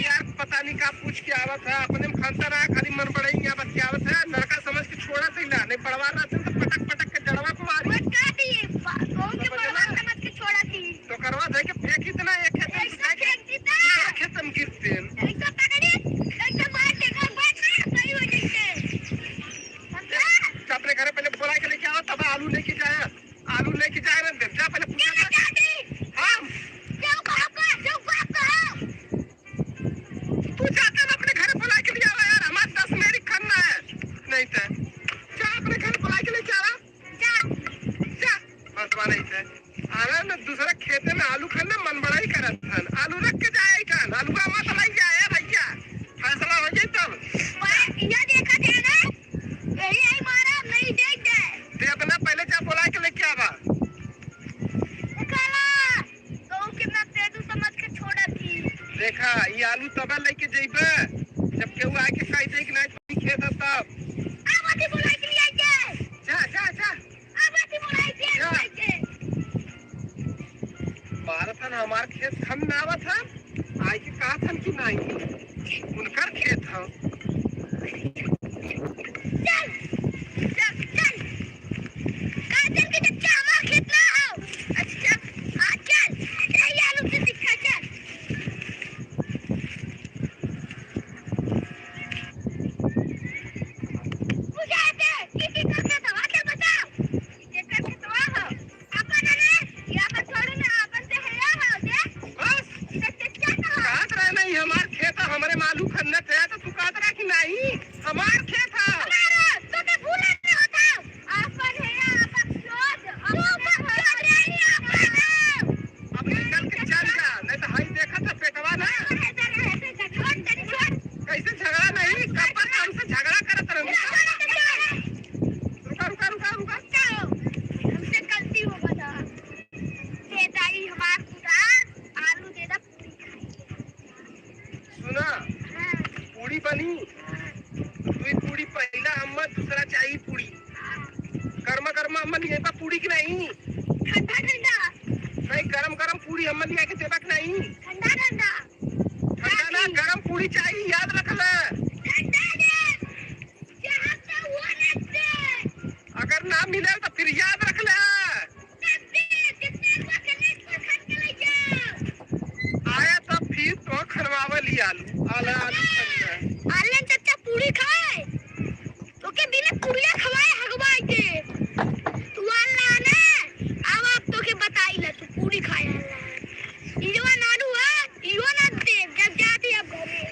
यार पता नहीं का पूछ के आवत है अपने में खानता रहा खाली मन बड़ाई यहाँ बस क्या आवत है लड़का समझ के छोड़ा तो ला नहीं पड़वा रहा तो पटक पटक के जड़वा को मारी
मत कर दी कौन के पड़वा समझ के छोड़ा थी
तो करवा दे के फेंक इतना एक खेत में
ऐसा फेंक देता
खेत में गिरते
ऐसा पकड़े ऐसा मार के घर बैठना सही हो जाते समझा
अपने घर पहले बुला के लेके आओ तब आलू लेके जाए ना दे जा पहले पूछा हम
जाओ बाप का
तू जाता ना अपने घर बुला के ले आओ यार हमारे 10 मेरी खाना है नहीं तो जा अपने घर बुला के लेके आओ
जा
बसवा नहीं थे अरे ना दूसरा खेते में आलू खाना मन बड़ा ही करत था आलू रख के जाए खान आलू का मत लग जाए भैया फैसला हो जाए तब
ये देखा थे ना यही मारा नहीं देख दे
ते अपना पहले जा बुला के लेके आवा
निकाला तो कितना तेजू समझ के छोड़ा थी
देखा ये आलू तब लेके जेबे जब केहू आके कह दे कि नहीं खेत है तब
आवाज़ बुलाई के लिए जाए
जा
आवाज़ बुलाई के लिए
मारथन हमार खेत खन ना आवत है आई के कहा थन कि नहीं उनकर खेत है
चल काजल के बच्चा हमारा खेत ना आओ अच्छा हाँ चल ये आलू से दिखा चल मुझे आते किसी करके तो आके बताओ किसी करके तो आओ अपन ने यहाँ पर छोड़ो ना अपन से है यहाँ दे
बस
इधर से क्या कहा
कहत रहा नहीं हमार खेत है हमारे मालू खन्ना थे तो तू कहत रहा कि नहीं हमार नहीं?
ठंडा ठंडा
नहीं, गरम गरम पूरी हम लिया के देबक नहीं?
ठंडा ठंडा
ठंडा ना, गरम पूरी चाहिए, याद रख ले।
ठंडा दे जहाँ पे वो लगते
अगर ना मिले तो फिर याद रख ले।
कितने बकले को खा के ले जाओ।
आया तब फिर तो खरवावे लिया आलू आलू आलू खरवा।
आलन चाचा पूरी खाए तो के बिना पूरिया खवाए हगवाई के तू आला ना अब आप तो के बताई ले तू पूरी खाया इजवा नाडू है इहो ना दे जब जाती अब घरे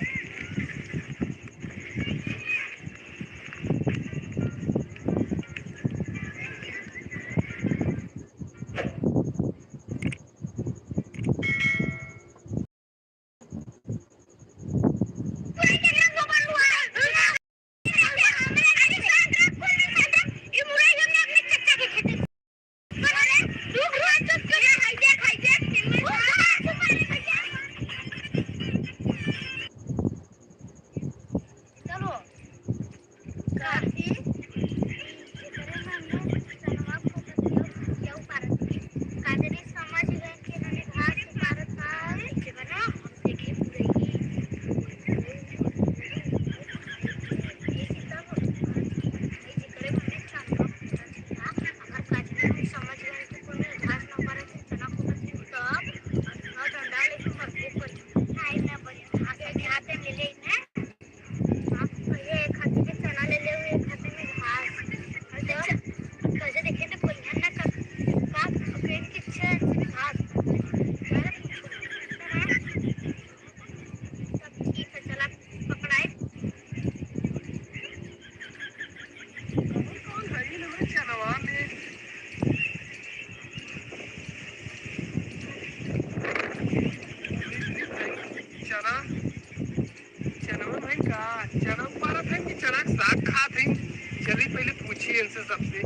चली पहले पूछिए इनसे सबसे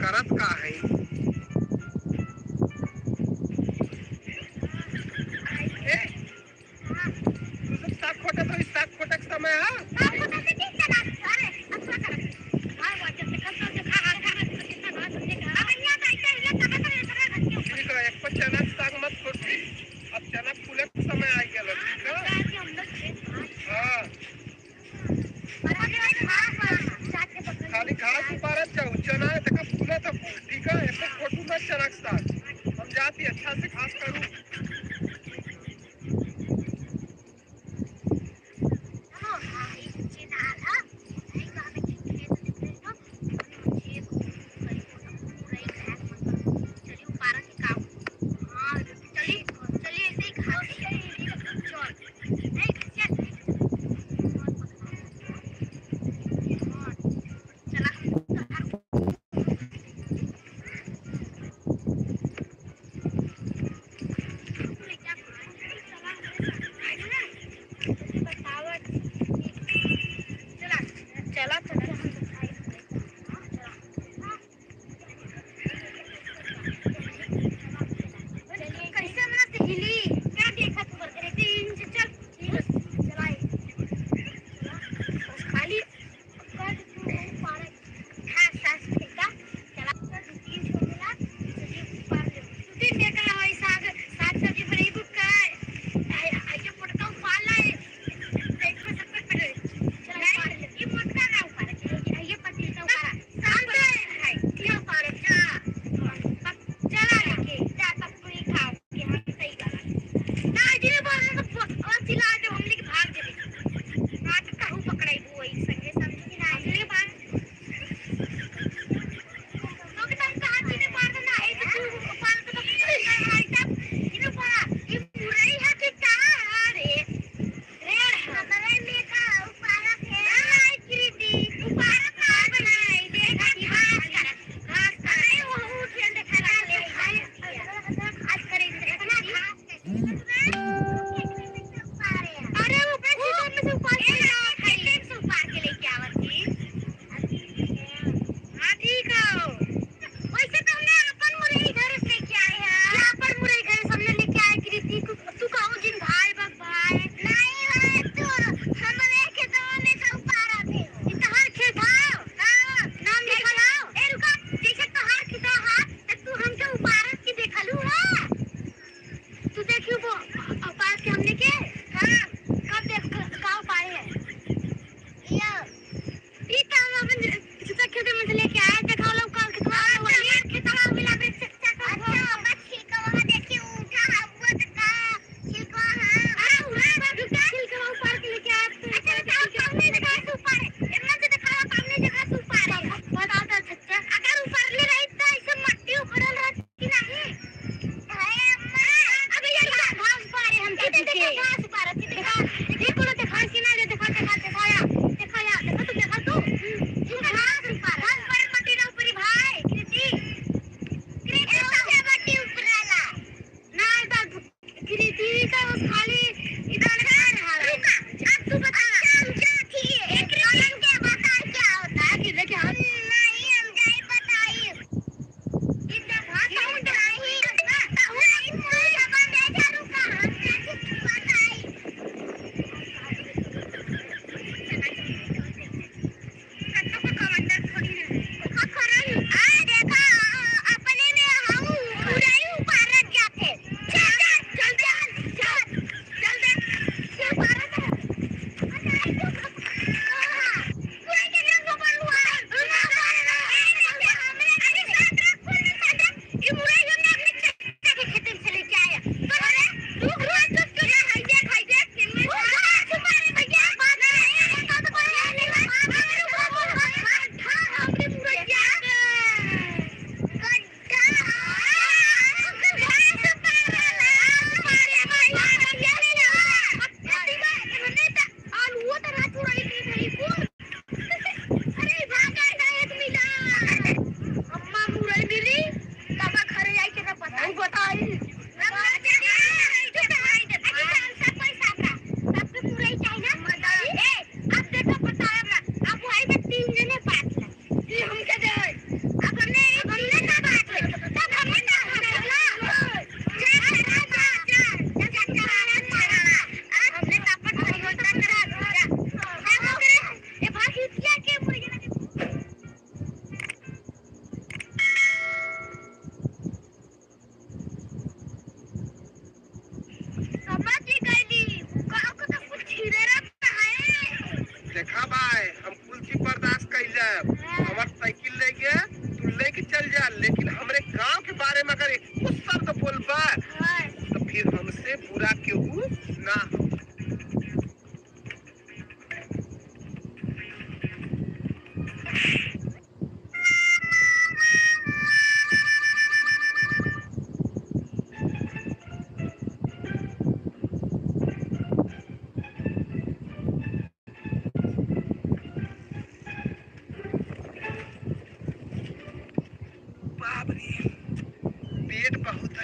करत का है। सात खोटे तो सात खोटे का समय है। एक पर चना साग मत खोटी, अब चना फूले का समय आ गया खाली घास उपारत जाओ चना देखा फूला था फूल ठीक है एक फोटो मत चना साग हम जाती अच्छा से घास करूँ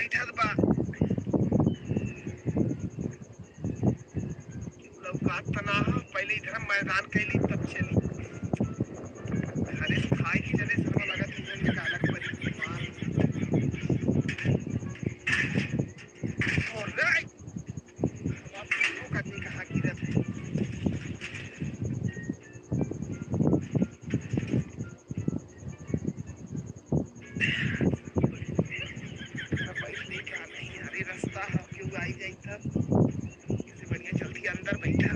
बैठल बा लौकात तना पहले इधर मैदान कैली तब चली घरे खाए की चले सर्व लगत इंजन निकालत पड़ी और रे अब वो करनी कहा गिरत है रास्ता है क्यों आई जाई तब इससे बढ़िया जल्दी अंदर बैठा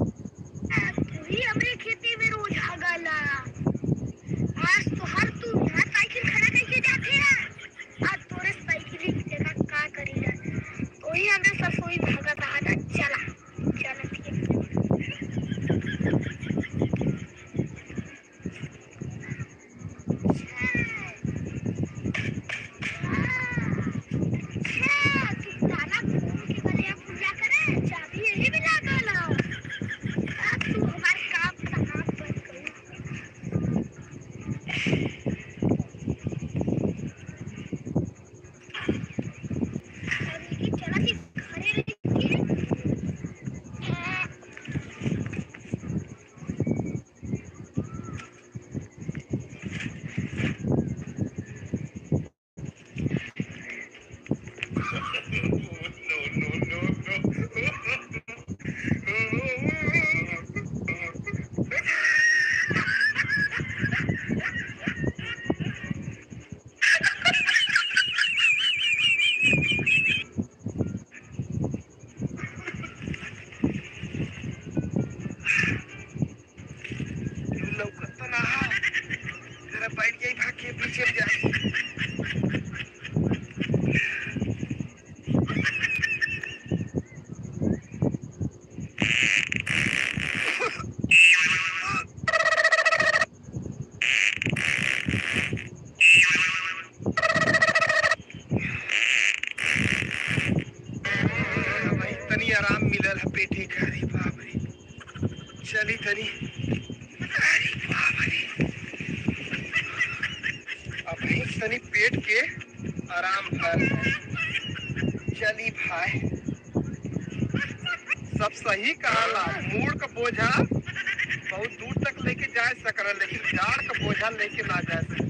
पूरी हमरे खेती में रोज आगला आज तो हर तू यहाँ साइकिल खड़ा करके जाते हैं आज तोरे साइकिल ही देखा का करीला वही हमरे ससुई भागत आदा चला चला ठीक आराम मिलल है पेटे का रे बाप रे चली तनी अरे बाप रे अब तनी पेट के आराम कर चली भाई सब सही कहला मूड का बोझा बहुत दूर तक लेके जा सकल लेकिन जाड़ का बोझा लेके ना जा सकते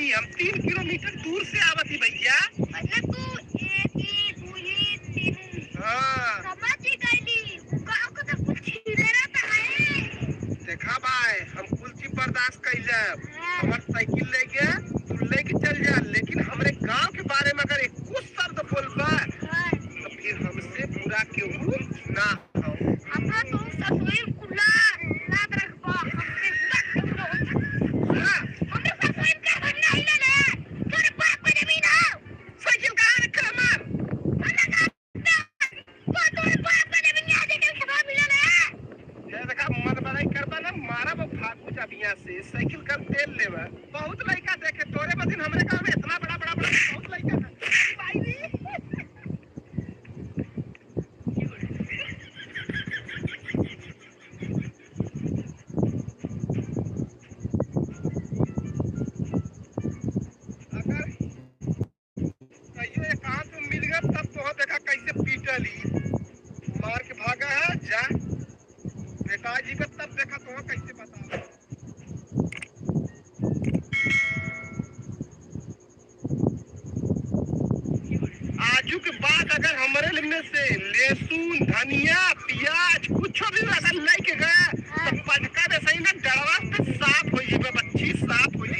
नहीं, हम 3 किलोमीटर दूर से आवत ही भैया।
मतलब तू 1 ही 2 ही 3
हाँ
समझ ही गई। गाँव को तो कुछ छीले रहता है।
देखा भाई, हम कुल चीज बर्दाश्त कर ले। हमार साइकिल ले गया, तू लेके चल जा, लेकिन हमारे गांव के बारे में अगर एक कुछ शब्द बोलबा तो फिर हमसे बुरा क्यों ना हो।
अपना तो ससुर कुला याद रखबा। हमसे बुरा
हाँ,
हमने ससुर का बनना ही ले। तेरे बाप को जमीन हो।
साइकिल कहाँ रखा है मार?
वो तेरे बाप को जमीन याद है कि खबर मिला ले।
ये देखा मन बड़ाई करबा ना, मारा वो फाकू चाबिया से साइकिल का तेल लेवा। बहुत लड़का देखे तोरे बदिन हमरे गांव में इतना बड़ा बहुत लड़का था भाई रे। अगर कहियो एक हाथ में मिल गया तब तो देखा कैसे पीटली मार के भागा है जा पिताजी का, तब देखा तो कैसे बता। आजू के बाद अगर हमारे लिए से लहसुन धनिया प्याज कुछ भी अगर लेके गए तो पटका दे सही ना, डरवा से साफ हो जाए, बच्ची साफ हो जाए।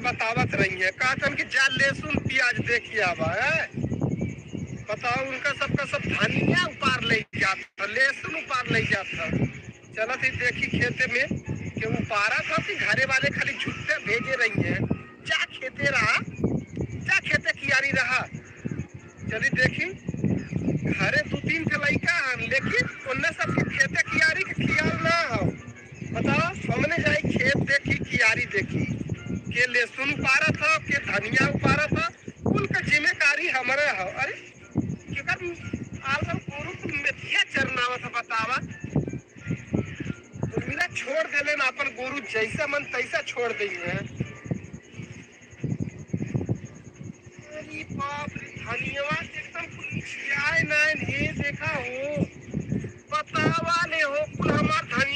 बतावत रही है कहतन कि जा लहसुन प्याज देखिए आवा है, बताओ उनका सबका सब धनिया उपार ले जाता, लहसुन उपार ले जाता। चलो थी देखी खेते में कि उपारा था कि घरे वाले खाली झुट्टे भेजे रही है, जा खेते रहा, जा खेते कियारी रहा। चली देखी घरे 2-3 थे लड़का लेकिन उनने सबके खेते कियारी के खियाल ना हो। बताओ हमने जाए खेत देखी कियारी देखी के लहसुन उपारा था के धनिया उपारा था, कुल का जिम्मेदारी हमारे हो। अरे क्योंकि आलम गुरु को मेथिया चरनावा था बतावा, तो मेरा छोड़ देले ना अपन गुरु जैसा मन तैसा छोड़ देंगे। अरे बाप रे धनिया एकदम कुछ आए ना ये देखा हो बतावा ले हो कुल हमार धनिया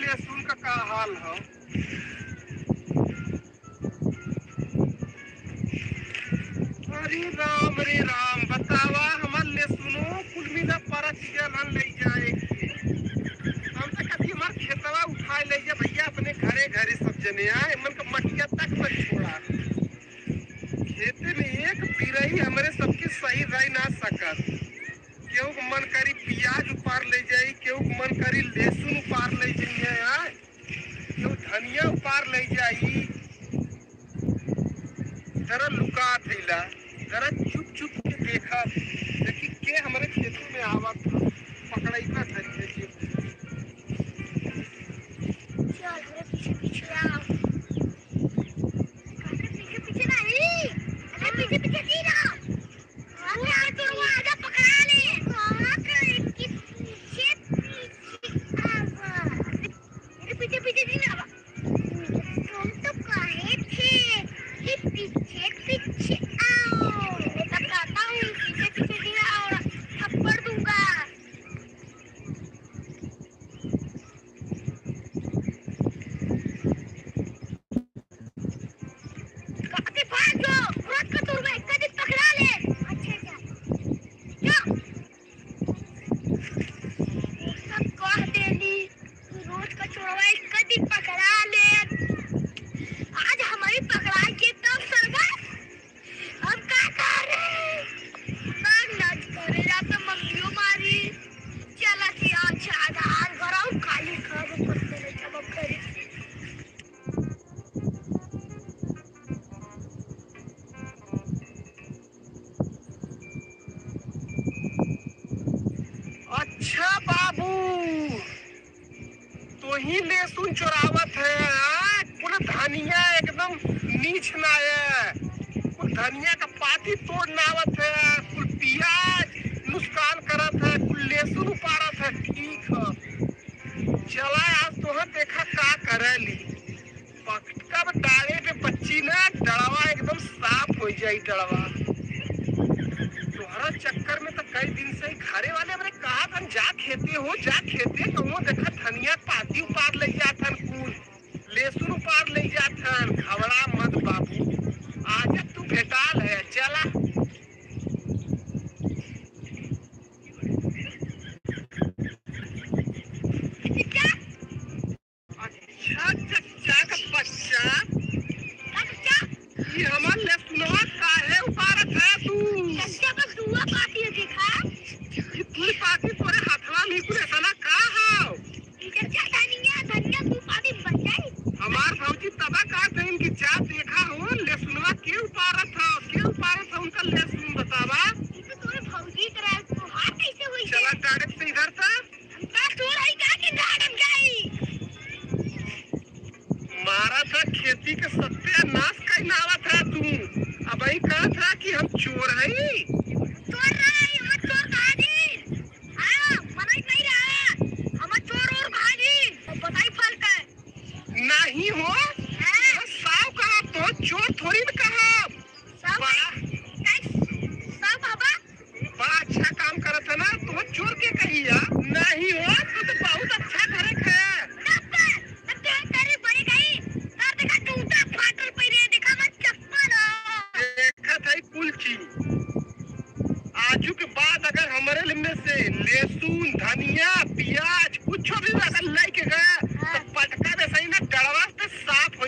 लहसुन का हाल है। रे राम बतावा हमार लहसुनो कुल मिला परत जलन ले जाए। हम तो कभी हमार खेतवा उठाए ले जा भैया अपने घरे घरे सब जने आए मन का मटिया तक मत छोड़ा। खेते में एक पिरई हमारे सबके सही रह ना सकत। केहू मन करी प्याज उपार ले जाई, केहू मन करी लहसुन उपार ले जाइए, केहू धनिया उपार ले जाई। जरा लुका थैला, जरा चुप चुप के देखा देखी के हमारे खेतों में आवत पकड़ाई का तरीके
पीछे पीछे आओ। पीछे पीछे नहीं, अरे पीछे पीछे नहीं रहो। अरे तो वो आजा पकड़ा ले। कहाँ करे कि पीछे पीछे आवा। मेरे पीछे पीछे नहीं आवा। तुम तो कहे थे कि पीछे पीछे आओ। मैं तो कहता हूँ पीछे पीछे नहीं आओ, थप्पड़ दूंगा। कभी भागो, रोज का तुरवा एक दिन पकड़ा ले। अच्छा जा, जा। सब कह देनी, रोज का तुरवा एक दिन पकड़ा ले। आज हमारी पकड़ा के तब सरवा, हम क्या करे? नाच करे या तो मम्मियों मारी। चला कि आज आधार भराऊ खाली खाबो करते नहीं जब करे।
अच्छा बाबू तो ही लहसुन चुरावत है। कुल धनिया एकदम नीच ना है, कुल धनिया का पाती तोड़ नावत है, कुल प्याज नुकसान करत है, कुल लहसुन उपाड़त है। ठीक है चला आज तो देखा का करेली। कब डाले पे बच्ची ना डड़वा एकदम साफ हो जाई। डड़वा तुम्हारा चक्कर में तो कई दिन से ही घरे वाले हमने कहा था जा खेते हो, जा खेते तो वो देखा धनिया पाती उपार ले जाथन, कुल लहसुन उपार ले जाथन। घबरा मत बाबू, आज तू भेटाल है। चला अच्छा चच्चा का बच्चा, ये हमार लहसुनवा काहे उपारत है तू?
चच्चा बस दुआ पाती है देखा।
ये पूरी पाती तोरे हाथवा में पूरे खाना का हाव?
चच्चा धनिया तू पाती बच जाए।
हमार भौजी तबा का दिन की जा देखा हो लहसुनवा के उपारत है उनका लहसुन बतावा।
ये तो तोरे भौजी तरह तो हाथ कैसे हुई?
चला डायरेक्ट से इधर था
बस तू रही का कि दाड़म गई।
मारा था खेती के सत्यानाश करनावा था तू। अब ही कहा था कि हम चोर हैं।
चोर रहा हम चोर भागी। हाँ मनाई नहीं रहा हम चोर और भागी। तो बताई फल का
नहीं हो साव कहा तो चोर थोड़ी न कहा।
सब बाबा
बड़ा अच्छा काम करत है ना, तो चोर के कहिया नहीं हो तू तो बहुत अच्छा करे है। आजू के बाद अगर हमारे में से लहसुन धनिया प्याज कुछ भी अगर लेके गया तो पटका दे सही ना डड़वा से साफ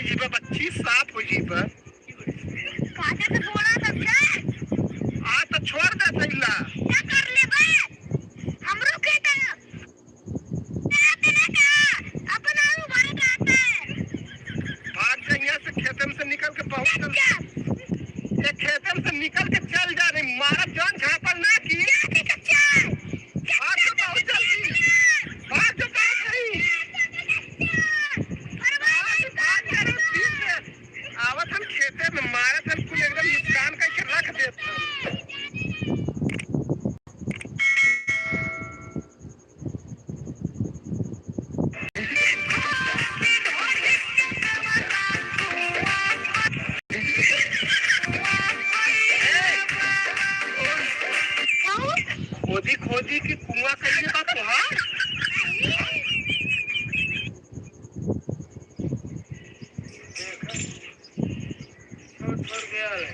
वाले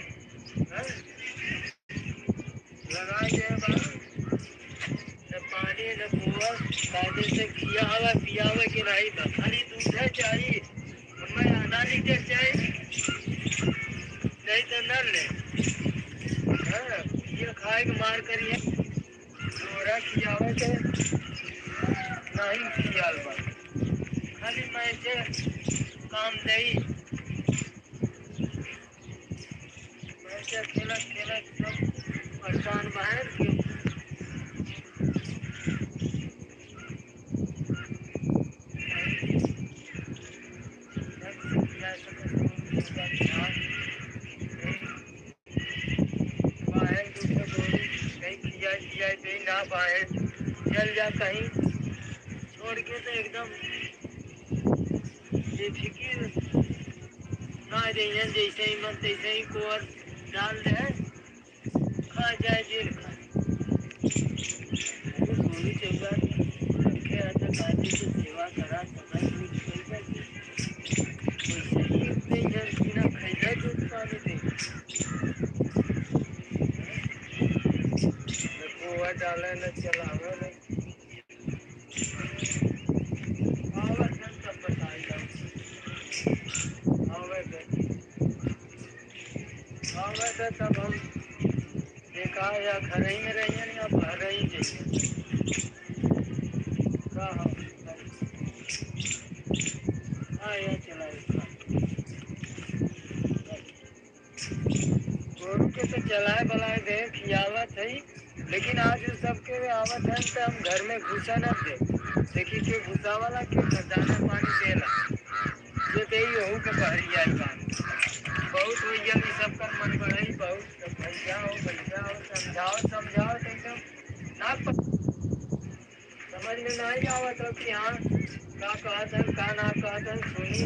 लगाए पानी न गोबर कायदे से किया हुआ पिया हुआ कि नहीं बस खाली दूध है चाहिए उनमें आधा लीटर चाहिए नहीं तो न ले ये खाए के मार करिए गोरा किया हुआ के नहीं पिया बस खाली मैं से काम दई मैं से खेला खेला सब परेशान बाहर क्यों ना पाए चल जा कहीं छोड़ के तो एकदम बेफिक्र ना रही जैसे ही मन तैसे ही कोर डाल दे खा जाए जेल खा गोली चौबा रखे रहता काजी की सेवा करा समय निकल जाए वैसे ही नहीं बिना खैला दूध पानी दे गोवा डाले न चलावे न आवत है सब बताई जाओ आवत है तब हम देखा या घर ही में रहिए या बाहर ही जाइए हाँ या चला गोरू के तो चलाए बलाए दे खियावत है लेकिन आज सबके आवत है तो हम घर में घुसा न दे देखिए के घुसा वाला के दाना पानी देला ये दे हो के बहरी आई बात बहुत हो जल्दी सबका मन बढ़ई बहुत भैया हो समझाओ समझाओ एकदम ना समझ में नहीं आवत हो कि हाँ का कहत है का ना कहत है सुनी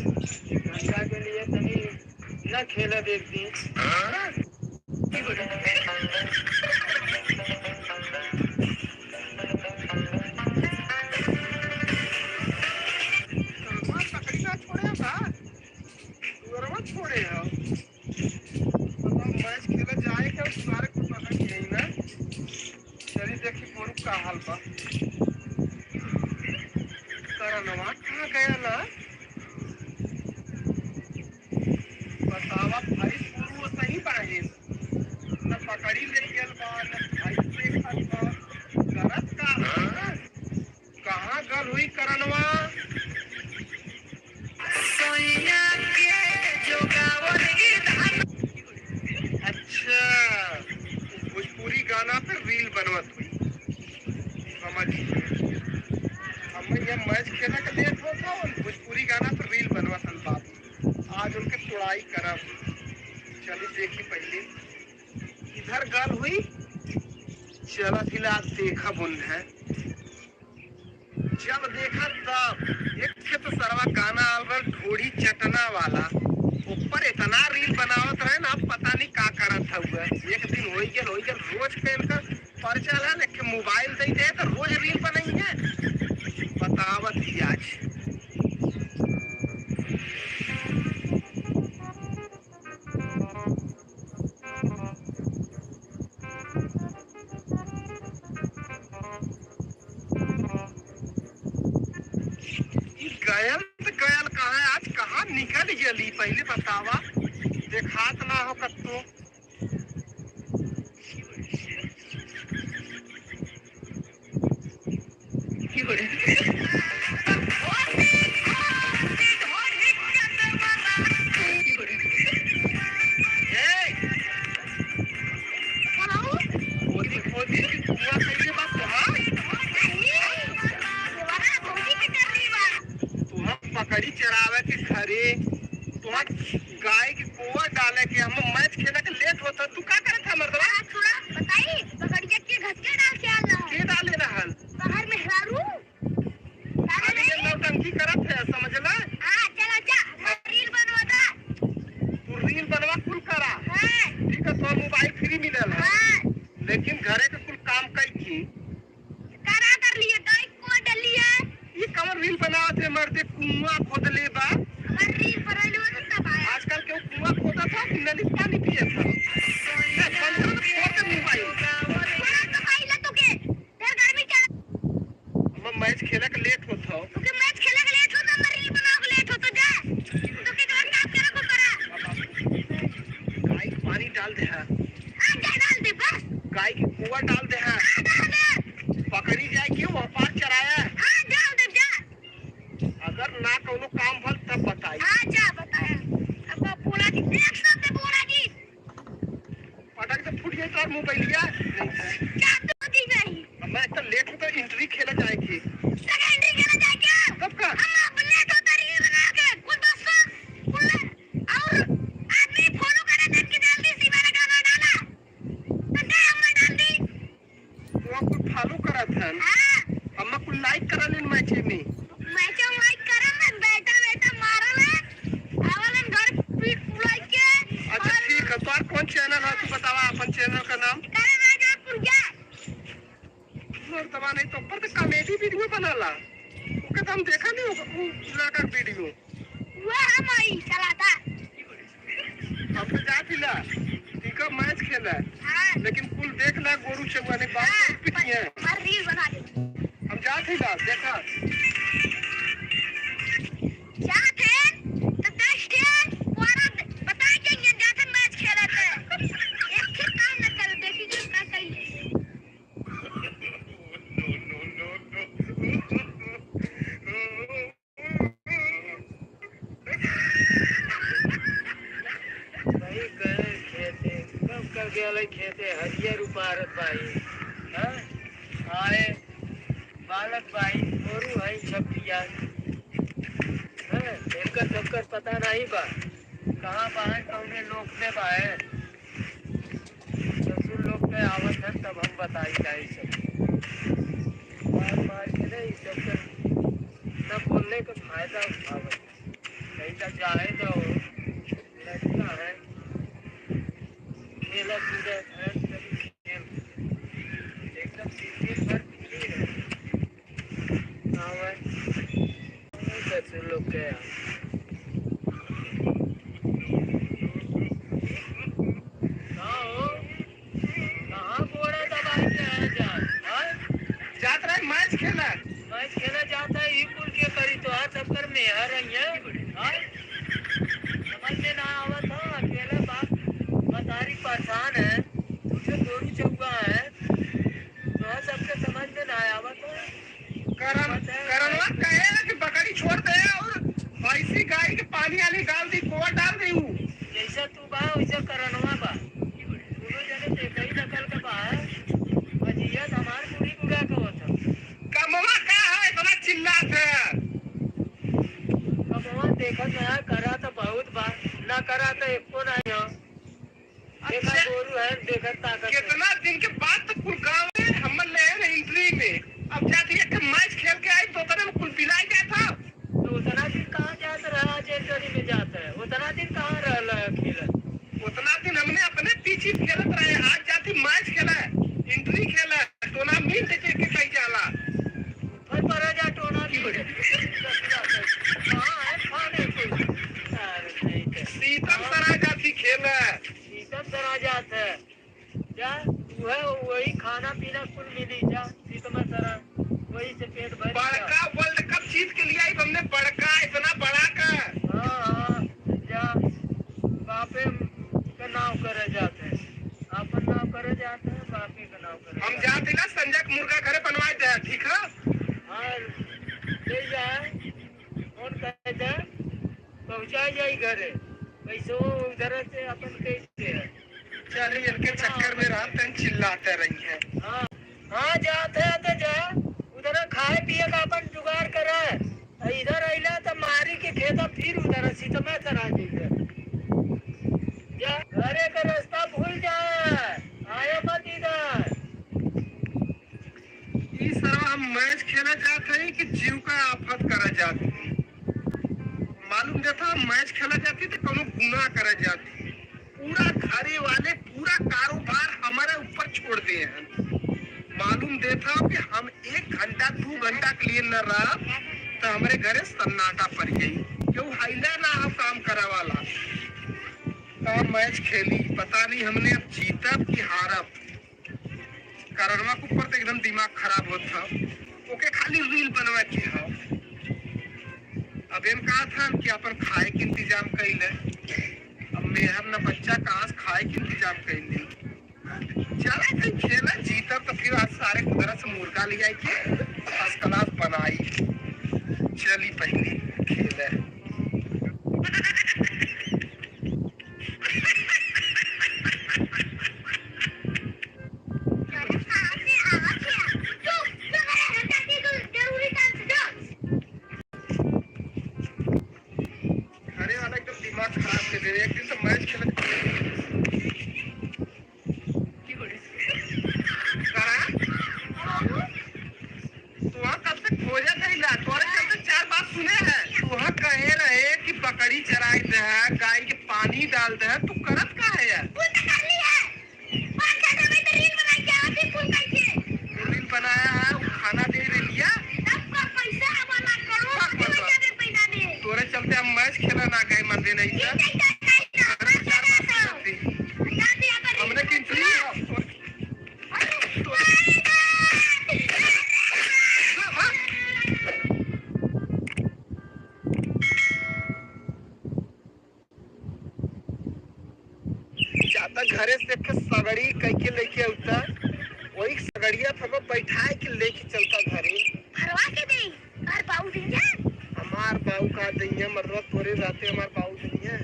घंटा के लिए तनी न खेला देखती छोड़े हो मैच खेला जाए क्या सारे को पकड़ यही ना चलिए देखिए गोरू का हाल बा करनवा कहाँ गया ना बतावा भाई गोरू सही बाहे न पकड़ी ले गया बा न भाई देखा बा गलत का कहाँ गल हुई करनवा सोनिया के जोगावर अच्छा भोजपुरी गाना पे रील बनवत हुई समझिए हम ये मैच खेला के लेट होता और भोजपुरी गाना पे रील बनवत हन बाबू आज उनके तुड़ाई करब चलिए देखी पहले इधर गल हुई चला फिला देखा बुन है जब देखा तब एक तो सरवा गाना आलवर ढोड़ी चटना वाला ऊपर इतना रील बनावत रहे ना पता नहीं का करत हुआ एक दिन हो गया रोज पे इनका पर्चा है ना कि मोबाइल दे दे तो रोज रील बनाई है बतावत ही आज गयल कहाँ है आज कहाँ निकल गली पहले बतावा देखात ना हो कत्तो पकड़ी चढ़ावे के घरे तुहार गाय के कोआ डाले के हम मैच खेला के लेट होता तू का करे था मर्दवा
थोड़ा बताइए पकड़ के घसके डाल के आला
के डाले रहल
बाहर में हरू
अरे ये नौटंकी करत है समझला
हां चला जा रील बनवाता
तू रील बनवा कुल करा
हां
ठीक है तो मोबाइल फ्री मिलेला
हां
लेकिन घरे के कुल काम कई की
करा कर लिए गाय को डलिए
ये कमर रील बनावत है मर्दे कुआं खोद ले बा
रील पर आलू तब आया
आजकल के कुआं खोदा था कि नली पानी पिए था ना कोनो काम भल तब बताई।
हाँ जा बताया। अब बोला जी देख सामने बोला जी।
पटक से फूट गई तो मोबाइलिया नहीं है।
क्या तो दी नहीं।
मैं इतना लेट हूँ तो एंट्री खेला जाएगी।
सेकेंडरी खेला जाए क्या?
कब का?
हम अपने तो तरीके बना के कुछ बस कुल और आदमी फॉलो करे देख के डाल दी सीमा ने गाना डाला। तो दे हम डाल दी।
वो आपको फॉलो करा था।
हाँ।
हम आपको लाइक करा लेन मैच में।
मैच लाइक करा मैं बैठा मारा मैं। आवालन घर पीट पुलाई के।
अच्छा ठीक है। तो आप कौन चैनल है तू बतावा अपन चैनल का नाम?
करे राजापुर जा।
और दवा नहीं तो ऊपर तो कॉमेडी वीडियो बनाला। ओके तो हम देखा नहीं होगा वो लड़का वीडियो।
वो हम आई चला था।
अब तो जा थिला। ठीक है मैच खेला।
हाँ।
लेकिन कुल देख ला गोरू चौवा ने बात पिटी है।
मैं रील बना दे।
हम जा थिला देखा।
जाते तो 10 दिन पूरा बताए कि ये जाते मैच खेले थे। एक ही काम न कर देखी जो ना कही।
भाई गए खेते कब कर गए खेते हरियर उपारत भाई हाँ आए बालक भाई गोरू भाई छपिया एकर सबकर पता नहीं बा कहाँ बाहर कौने लोग में बाहे ससुर लोग में आवत है तब हम बताई जाए सब मार मार के नहीं सब न बोलने का फायदा उठावत कहीं तक जाए तो लड़का है खेला कूदा है खेल एकदम सीधे पर बिजली है ससुर लोग के
जात रहे मैच खेला।
मैच खेला जाता है ई कुल के करी तो आज सबकर में आ रही है समझ में ना आवत हो अकेले बाप मतारी परेशान है तुझे गोरू चौका है तो सबके समझ में ना आवत हो
करनवा कहे कि बकरी छोड़ दे और भैंसी गाय के पानी आली डाल दी गोबर डाल दी हूँ।
जैसा तू बा वैसा करनवा बा दोनों जने देखा ही नकल के बा अजियत हमार पूरी बुरा का होता
कमवा का है इतना चिल्लात है।
कमवा देखा ना करा तो बहुत बा ना करा तो एको नहीं हो देखा गोरू है देखा ताकत
कितना दिन के बाद तो कुल गाँव में हम ले एंट्री में अब जाती है मैच खेल के आई तो उतने में कुल पिलाई गया था।
तो उतना दिन कहाँ जाता रहा जेटरी में जाता है उतना दिन कहाँ रहा खेला
उतना दिन हमने अपने पीछे खेलत रहे। आज जाती मैच खेला एंट्री खेला टूर्नामेंट के कहीं जाला
फिर पर जा टोना की कहाँ है खाने को
सीतम सरा जाती खेला
सीतम सरा जाता है जा वह वही खाना पीना कुल मिली जा सीतम सरा वही से पेट भर
बड़का वर्ल्ड कप जीत के लिए आई हमने बड़का इतना बड़ा का।
हाँ जा बापे का नाव करे जाते हैं अपन नाव करे जाते हैं बापे का नाव करे
हम जाते ना संजय मुर्गा घरे बनवाए थे ठीक है।
हाँ ले जाए कौन कहते हैं पहुँचा जाए घरे पैसों उधर से अपन कैसे है
चलिए इनके चक्कर में रात दिन चिल्लाते रही है।
हाँ हाँ जाते हैं तो जा उधर खाए पिए का अपन जुगाड़ करे इधर अला तो मारी के खेता फिर उधर सीतमे सरा जाइए जा घरे का रास्ता भूल जाए आया मत इधर।
इस तरह हम मैच खेला जाते हैं कि जीव का आफत करा जाती मालूम देता मैच खेला जाती तो कोनो गुनाह करा जाती पूरा घरे वाले पूरा कारोबार हमारे ऊपर छोड़ दिए हैं। मालूम देता कि हम 1 घंटा 2 घंटा के लिए न रहा तो हमारे घरे सन्नाटा पड़ गई क्यों हाइला ना हम काम करा वाला तो मैच खेली पता नहीं हमने अब जीतब कि हारब। कारणवा के ऊपर तो एकदम दिमाग खराब होता ओके खाली रील बनवा के हो। अब इन कहा था कि अपन खाए के इंतजाम कर ले अब मेहर न बच्चा कहाँ से खाए के इंतजाम कर ले चला कहीं खेला जीता तो फिर आज सारे कुदरत से मुर्गा ले आई के फर्स्ट क्लास बनाई चली पहले खेले। घरे वाला एकदम दिमाग खराब कर दे रहे। एक दिन तो मैच खेले बकरी चराई दे है, गाय के पानी डाल दे है, तू करत का है यार? रील बनाया है, खाना दे लिया। तोरे चलते हम मैच खेला ना गए मंदिर नहीं था। हमने किंतु घरे से सगड़ी कई के लेके उठता, वही सगड़िया पर बैठाए के लेके चलता घरे।
भरवा के दे और बाऊ दिया
हमार बाऊ का दैया मर्रा तोरे रहते हमार बाऊ दैया।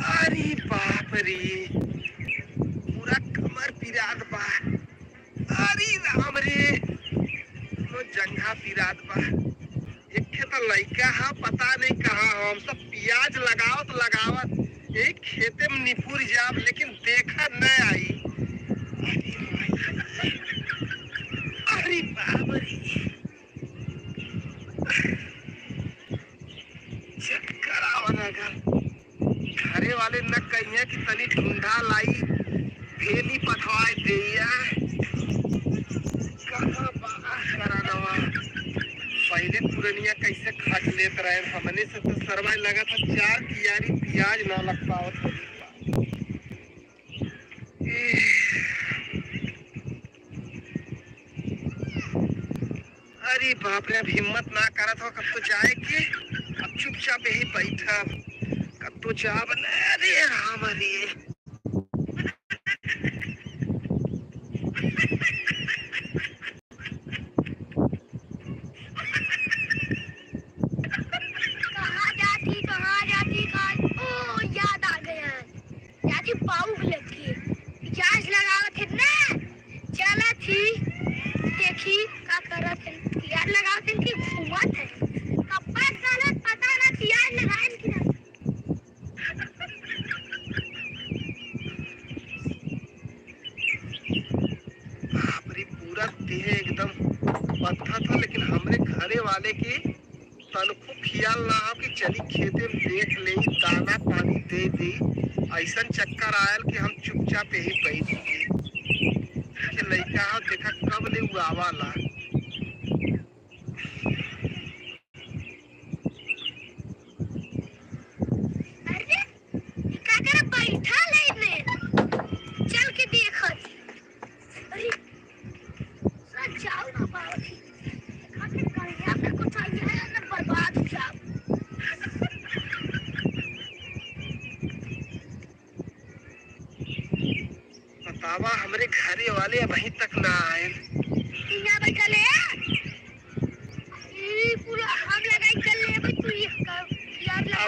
अरे बाप रे, पूरा कमर पिरात बा। अरे राम रे, नो जंघा पिरात बा। एक खेत लइका हा, पता नहीं कहाँ हम सब प्याज लगावत एक खेते में निपुर जाब, लेकिन देखा न आई। अरे बाप रे, चक्कर आवा लगा। घरे वाले न कहिए कि तनी ढूंढा लाई भेली पठवाए दिया। कहाँ बाहर करानवा पहले पुरनिया कैसे खाट लेत रहे हमने से, तो सरवाई लगा था 4 कियारी प्याज ना लग पावत। अरे बाप रे, अब हिम्मत ना करत हो कब तो जाए के। अब चुपचाप यही बैठा कब तो जाब। अरे राम रे,
कहाँ जाती ओ याद आ गया जाती पाऊ लगी प्याज लगावत थे ना, चला थी देखी का करत है प्याज लगावत है कि घुमत है कपड़ा साला पता ना प्याज लगाए कि ना।
पूरा देह एकदम पत्थर था, लेकिन हमरे घरे वाले की तनको ख्याल ना हो कि चली खेते में देख ले, दाना पानी दे दी। ऐसा चक्कर आयल कि हम चुपचाप यही बैठ गए। लड़का हो देखा कब ले आवाला।
चल के देखो जाओ ना पावती कुछ ना बर्बाद
बतावा हमरे घरे वाले अभी तक ना आए।
बैठले पूरा हम लगाई चल ले तू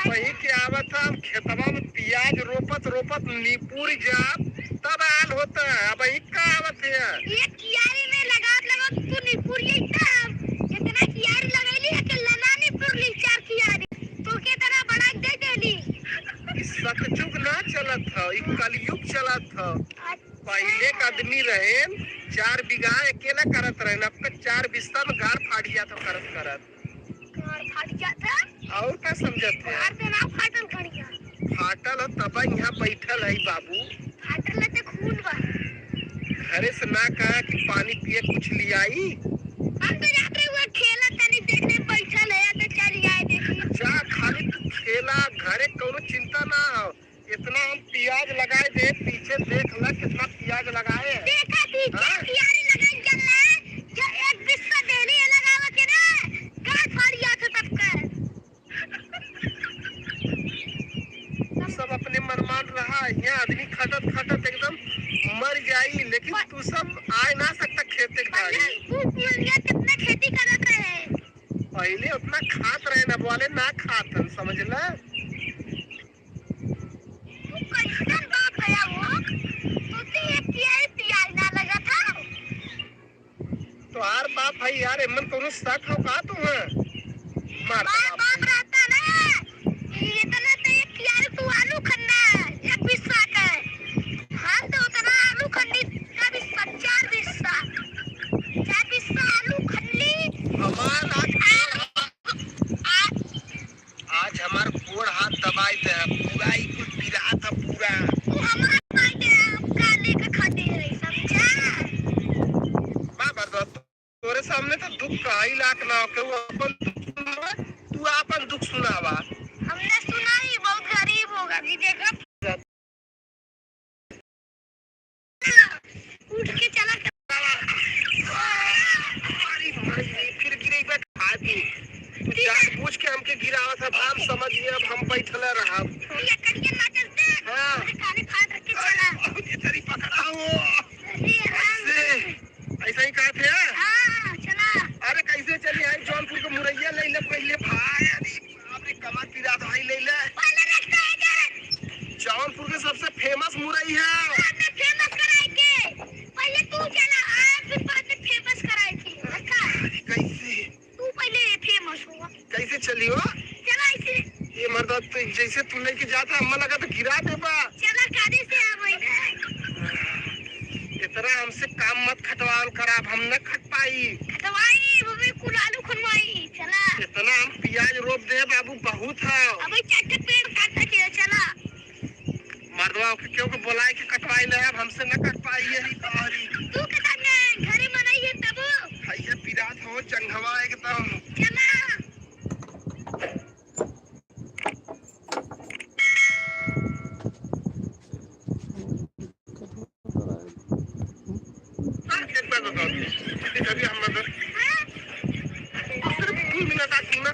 वही के आवत हम खेतवा में प्याज रोपत नीपुर जाब तब आल होता है। अब वही का आवत है
ये कियारी में लगा तू नीपुर इतना कियारी लगैली है कि लना नीपुर ली 4 कियारी तो के तरह बढ़ा दे देली।
सतयुग ना चलत था, कलयुग चलत था। पहले का आदमी रहे 4 बीघा अकेला करत रहे, अब तक 4 बिस्ता में घर फाट गया था करत
फाट जाता
और क्या समझते फाटल हो तब यहाँ बैठल है बाबू।
फाटल ते खून बा
घरे से ना कहा कि पानी पिए कुछ लियाई।
हम तो जाते हुए खेला तनी देखने बैठल है तो चल जाए देखी
जा खाली तू खेला, घरे कोनो चिंता ना हो। इतना हम प्याज लगाए दे, पीछे देख ला कितना प्याज लगाए।
देखा थी कियारी लगाई चल रहा है
आदमी खटत खटत एकदम मर जाई, लेकिन तू सब आ ना सकता खेते
कितना खेती करत रहे,
पहले उतना खात रहे ना, वाले ना खातन, समझला।
तू कैसन बाप है वो, तू तो एक प्यार ना लगा था।
तो यार बाप है यार, एमन कोनो शक हो का तू है मार
बाप रहता ना, ये तो ना तो एक प्यार तू आलू खन्ना एक बिस्सा का, हम तो उतना आलू खन्नी का बिस्सा 4 बिस्सा, 4 बिस्सा आलू खन्नी
हमार आज हमार गोड़ हाथ दबाई दे पूरा ही कुछ पिरा था पूरा।
तू हमार भाई के काले का खाते रही, समझा।
बाबा तोरे सामने तो दुख का ही लाख ना हो के वो अपन दुख सुनावा, तू अपन दुख सुनावा।
हमने सुना ही बहुत गरीब होगा कि देखा उठ के चला
फिर गिरे खाती तू जान पूछ के हमके गिरावा था, हम समझ गए, अब हम बैठल रहा।
ये कड़िया ना चलते,
हाँ
काले खाद रख के चला,
ये तेरी पकड़ा हो
अरे
ऐसा ही कहा थे।
हाँ चला,
अरे कैसे चली आई जौनपुर को मुरैया ले ले पहले भाई, अरे कमाल पिरा भाई ले ले
पहले रखता है क्या,
जौनपुर के सबसे फेमस मुरई है,
आपने फेमस कराई के, पहले तू चला आप फिर बाद में फेमस कराई थी, रखा
कैसे
तू पहले फेमस हुआ,
कैसे चली हो
चला इसे,
ये मर्द तो जैसे तू लेके जाता अम्मा लगा तो गिरा दे बा।
चला कादे से आ वही
इतना हमसे काम मत खटवाल कराब, हम न खट पाई,
खटवाई वो भी कुलालू खनवाई, चला
इतना हम प्याज रोप दे बाबू बहुत है,
अबे चाटे पेड़ काटता के चला,
मर्दवा के क्यों को बुलाए के कटवाई ले, अब हमसे न कट पाई यही बाहरी।
तू कितना घरे मनाई है तब,
भैया पिरात हो चंगवा एकदम।
चला
अभी हम मदद सिर्फ 2 मिनट आती ना।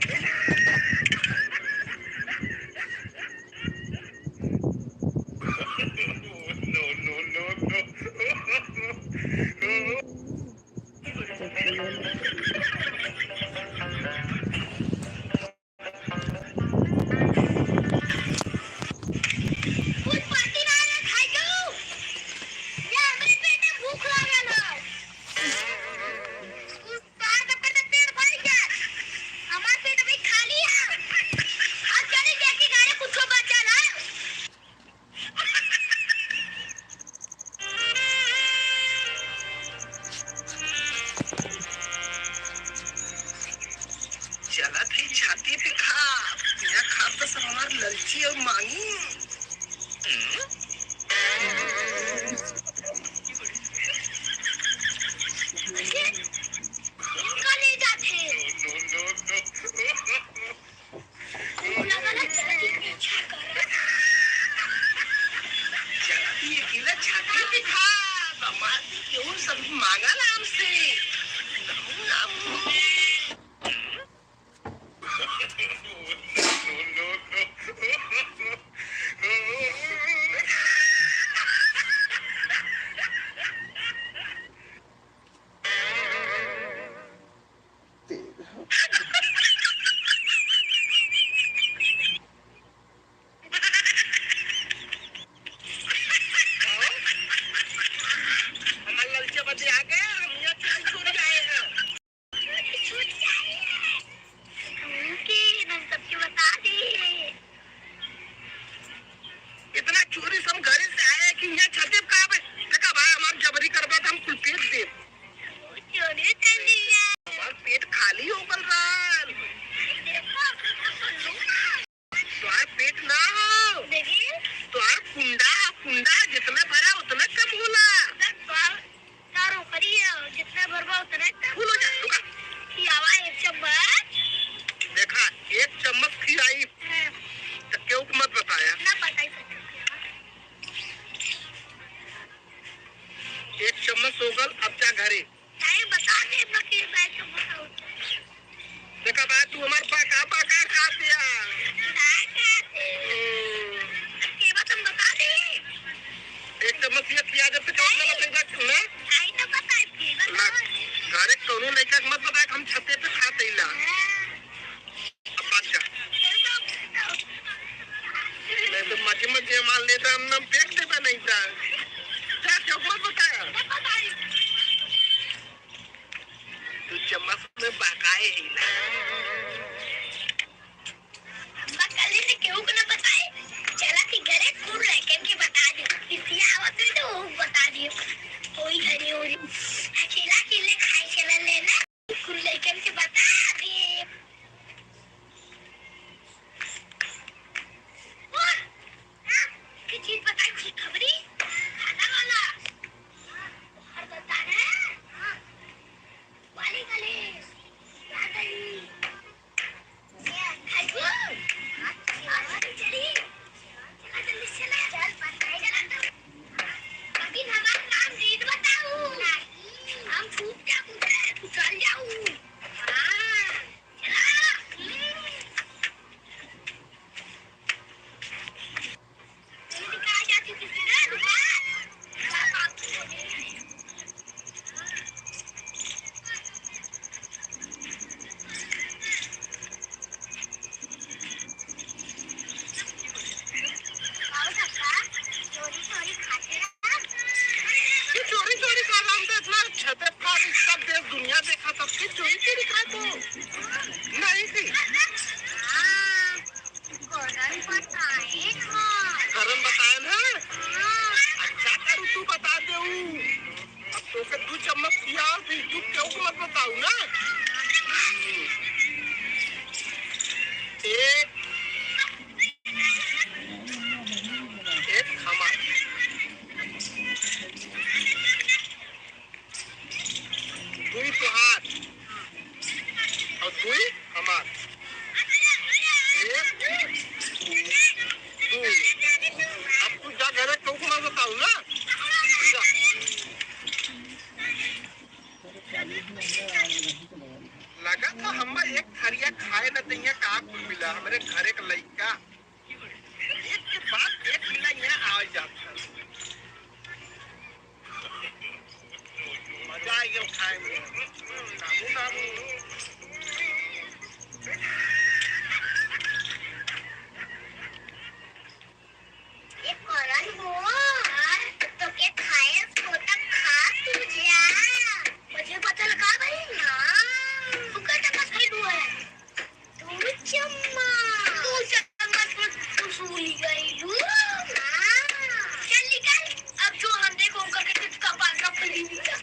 चला थी छाती पे खा, यहाँ खा तो सब हमार ललची और मांगी। छाती पे खा, क्यों सब मांगा नाम से चम्मच किया जब तक ना बताइबा ना
आई तो पता है कि
घरे कोनो लड़का के मत बता हम छते पे खाते इला अब बात जा मैं तो मजे मान लेता हम नाम फेंक देता नहीं था क्या क्यों मत बताया तू चम्मच में बकाए हिला
अम्मा कल से क्यों को ना बताए चला कि घरे कूड़ रखे के बता दे किसी आवत तो वो बता दियो कोई घरे हो रही अकेला अकेले खाए चला लेना कूड़ लेके के बता दे और की चीज बताई खुद खबरी खाना वाला हर बता है वाली गले याद आई
दुनिया देखा सबकी चोरी चोरी खा तो नहीं थी करम बताए ना अच्छा करूँ तू बता दे अब तो के 2 चम्मच किया और फिर तू क्यों मत बताऊ ना एक खामा दुई तो हाथ और दुई हमार अब तू जा घर क्यों को बताऊ ना लगा था हम एक थरिया खाए न दिया का कुछ मिला हमारे घरे का लड़का एक के बाद एक मिला यहाँ आ जाता मजा आ गया खाए में नामू
ये कौन हो तो के खाए तो तक खा तू जा मुझे पता लगा भाई ना तू कैसे मस्ती हुआ है तू चम्मच तू सूली गई तू चल निकल अब जो हम देखो उनका किसका पास का पली निकल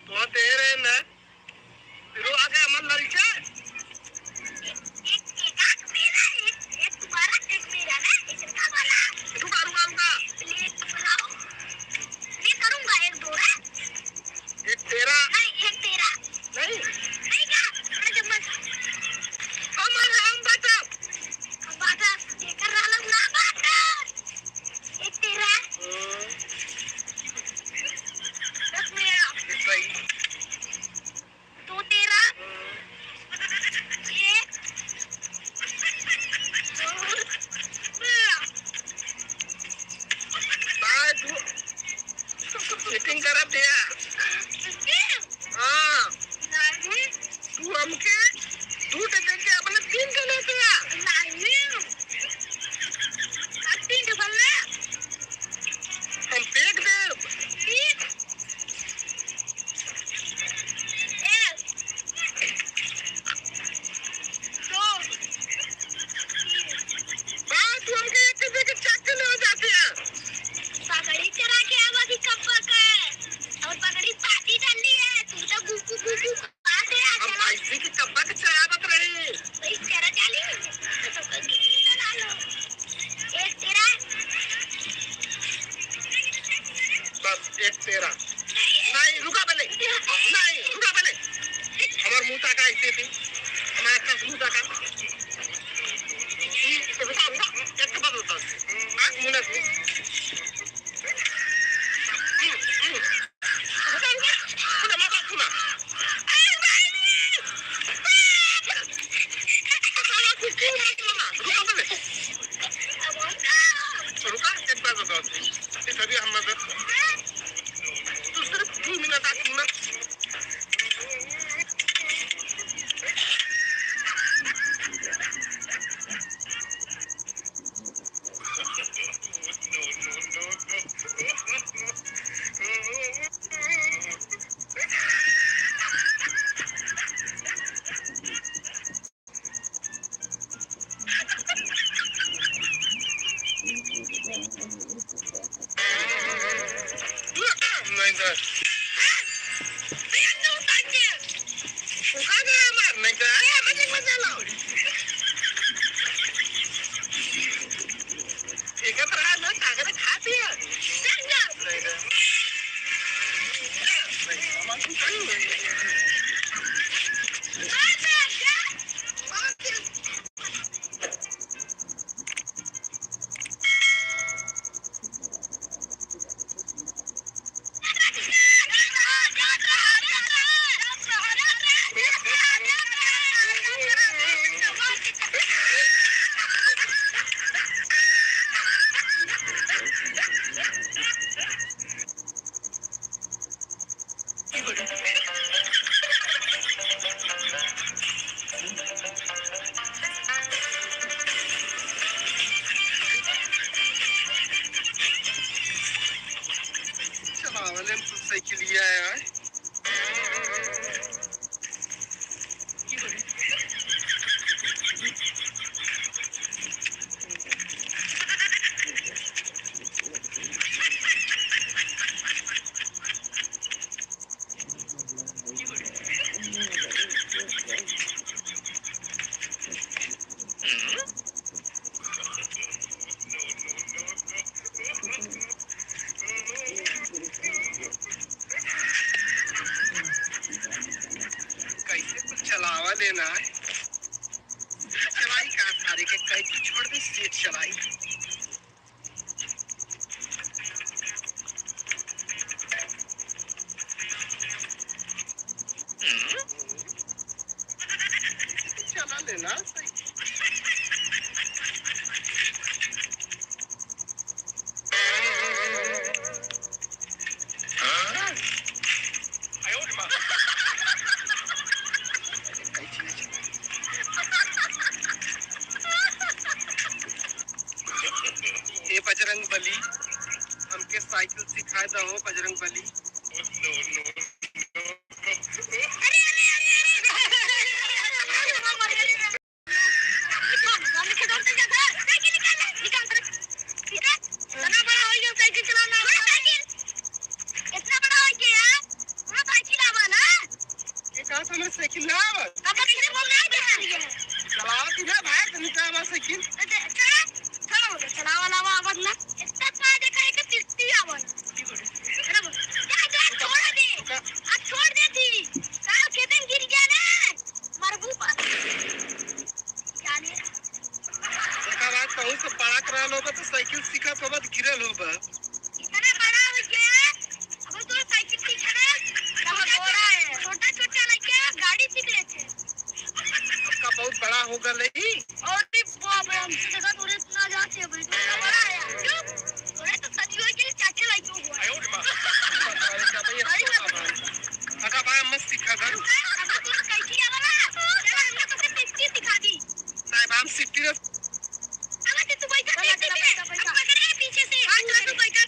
तो दे रहे ना फिर आगे अमल लड़का
एक मेरा एक तुम्हारा एक मेरा ना
रुका एक बार बताओ तभी हम मदद तू सिर्फ 2 मिनट साइकिल लिया है चलावा लेना है चलाई का सारे के कई छोड़ दे सीट चलाई चला लेना सही बजरंग बली हमके साइकिल सिखाए दो बजरंग बली साइकिल ना चला दिला भाई तुम का साइकिल
चलावा लावा आवाज ना इतना पा देखा है कि तिस्ती आवाज बराबर छोड़ दे थी कहां खेतन गिर गया ना मरबू पास क्या नहीं
देखा बात कहूं से बड़ा करा लो तो साइकिल सीखा तो बाद गिरल होबा
इतना बड़ा हो गया अब तो साइकिल सीखना बड़ा है छोटा छोटा लगे गाड़ी सीख लेते
आपका बहुत बड़ा हो गया नहीं
और भी हमसे जगह थोड़े इतना जाते हैं भाई बड़ा है क्यों थोड़े तो सचिव के चाचा लाइक हुआ
अगर भाई मत सिखा कर
अब तो कैसी आवाज चला हमने तो सिर्फ सिखा दी
साहब हम सिटी
अब तू बैठा पीछे से अब पकड़े पीछे से हाथ रख बैठा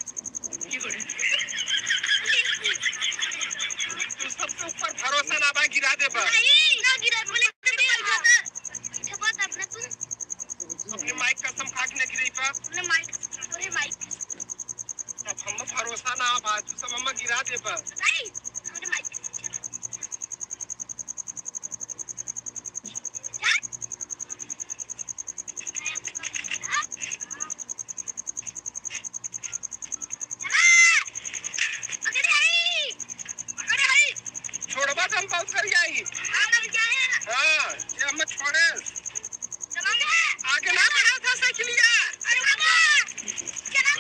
तू सबके ऊपर भरोसा ना बा गिरा दे बा
नहीं ना गिरा बोले बैठा था बात अपना तू
अपने माइक कसम खा के न गिरी पा
अपने माइक
अब हम भरोसा ना बा तू सब हम गिरा दे बा
नहीं अपने माइक
छोड़बा हम बहुत कर आई हां ये हम छोड़े आगे ना बढ़ा था साइकिलिया
अरे बाबा चला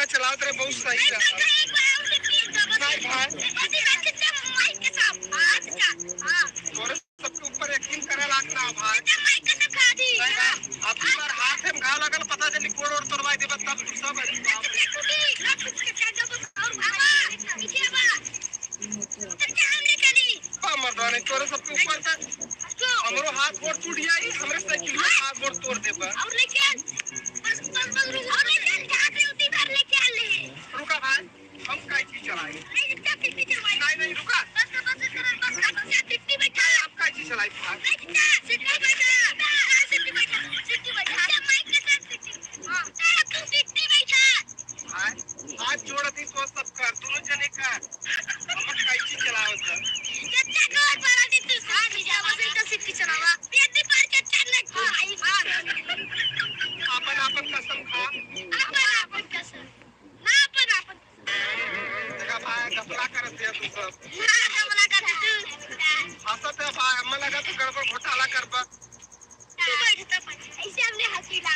में चलाओ तेरे बहुत सही रहा भाई भाई तोरे सबके ऊपर यकीन करे लागना भाई अब तुम्हार हाथ में घाव लगल पता चली कोड़ और तोड़वाई देबा तब तू सब मर्दाने तोरे सबके ऊपर तक हमरो हाथ गोड़ टूट जाई हमरे साइकिल में हाथ गोड़ तोड़ देबा रुका भाई हम काई चीज चलाई नहीं रुका आप काई चीज चलाई भाई हाथ जोड़ दी तो सब कर दोनों जने कर हम काई चीज चलाओ सर अपन अपन कसम खा देखा भाई गफला कर दिया तू सब हंसत है भाई हमें लगा तू गड़बड़ घोटाला करबा
ऐसे हमने हंसी ला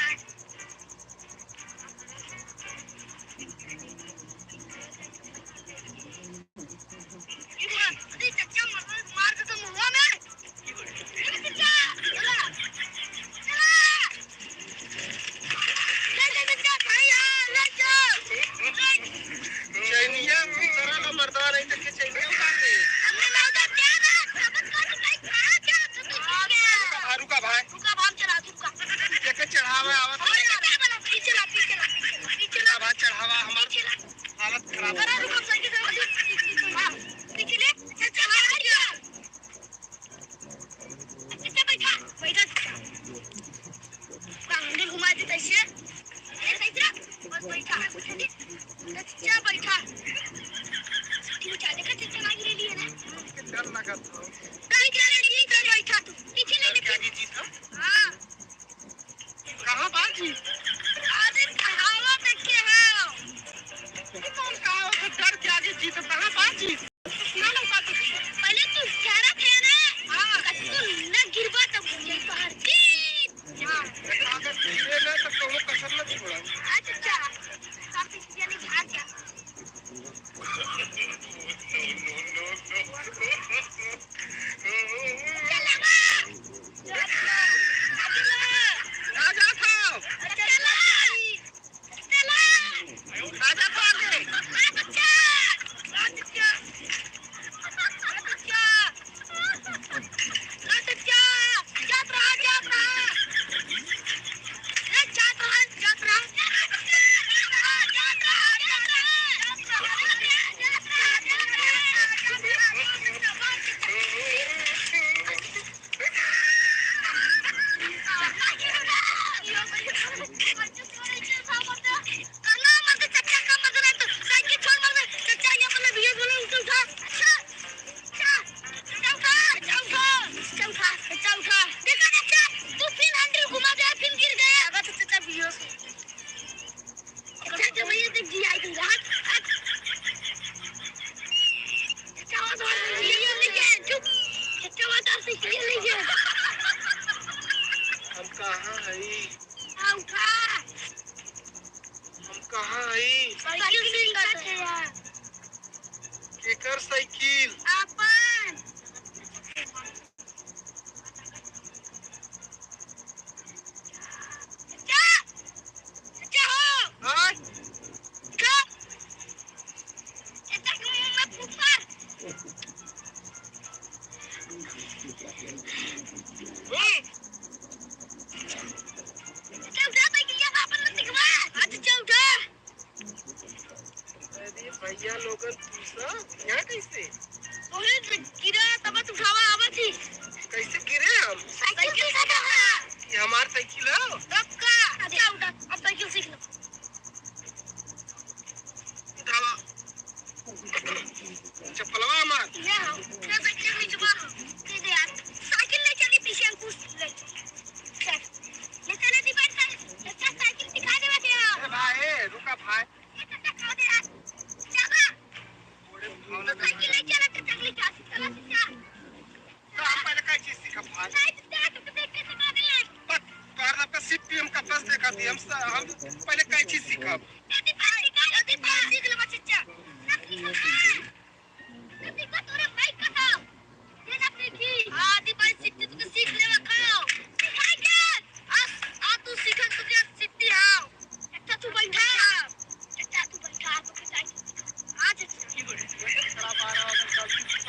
साइकिल भैया लोग यहाँ कैसे गिरा तब उठावा आवा थी
कैसे गिरे हम
साइकिल का
ये हमार साइकिल है
तब का अच्छा उठा अब साइकिल सीख लो
उठावा चप्पलवा हमार
ये हम ना साइकिल में चबा दे दे यार साइकिल ले चली पीछे अंकुश ले चले दी बात अच्छा साइकिल दिखा दे बात यार
भाई रुका भाई
साइकिल ले चला तो चली क्या चला
तो हम पहले क्या चीज सीखा भाई पर पे सीपीएम का बस देखा दी हम पहले क्या चीज सीखा
सीख ले बच्चा नती का तोरे भाई का था ये ना सीखी हां दी भाई सीखती तो सीख ले खाओ भाई के आ तू सीख तो क्या सीखती हां अच्छा तू बैठा तो बताई आज की बड़े खराब आ रहा है गलती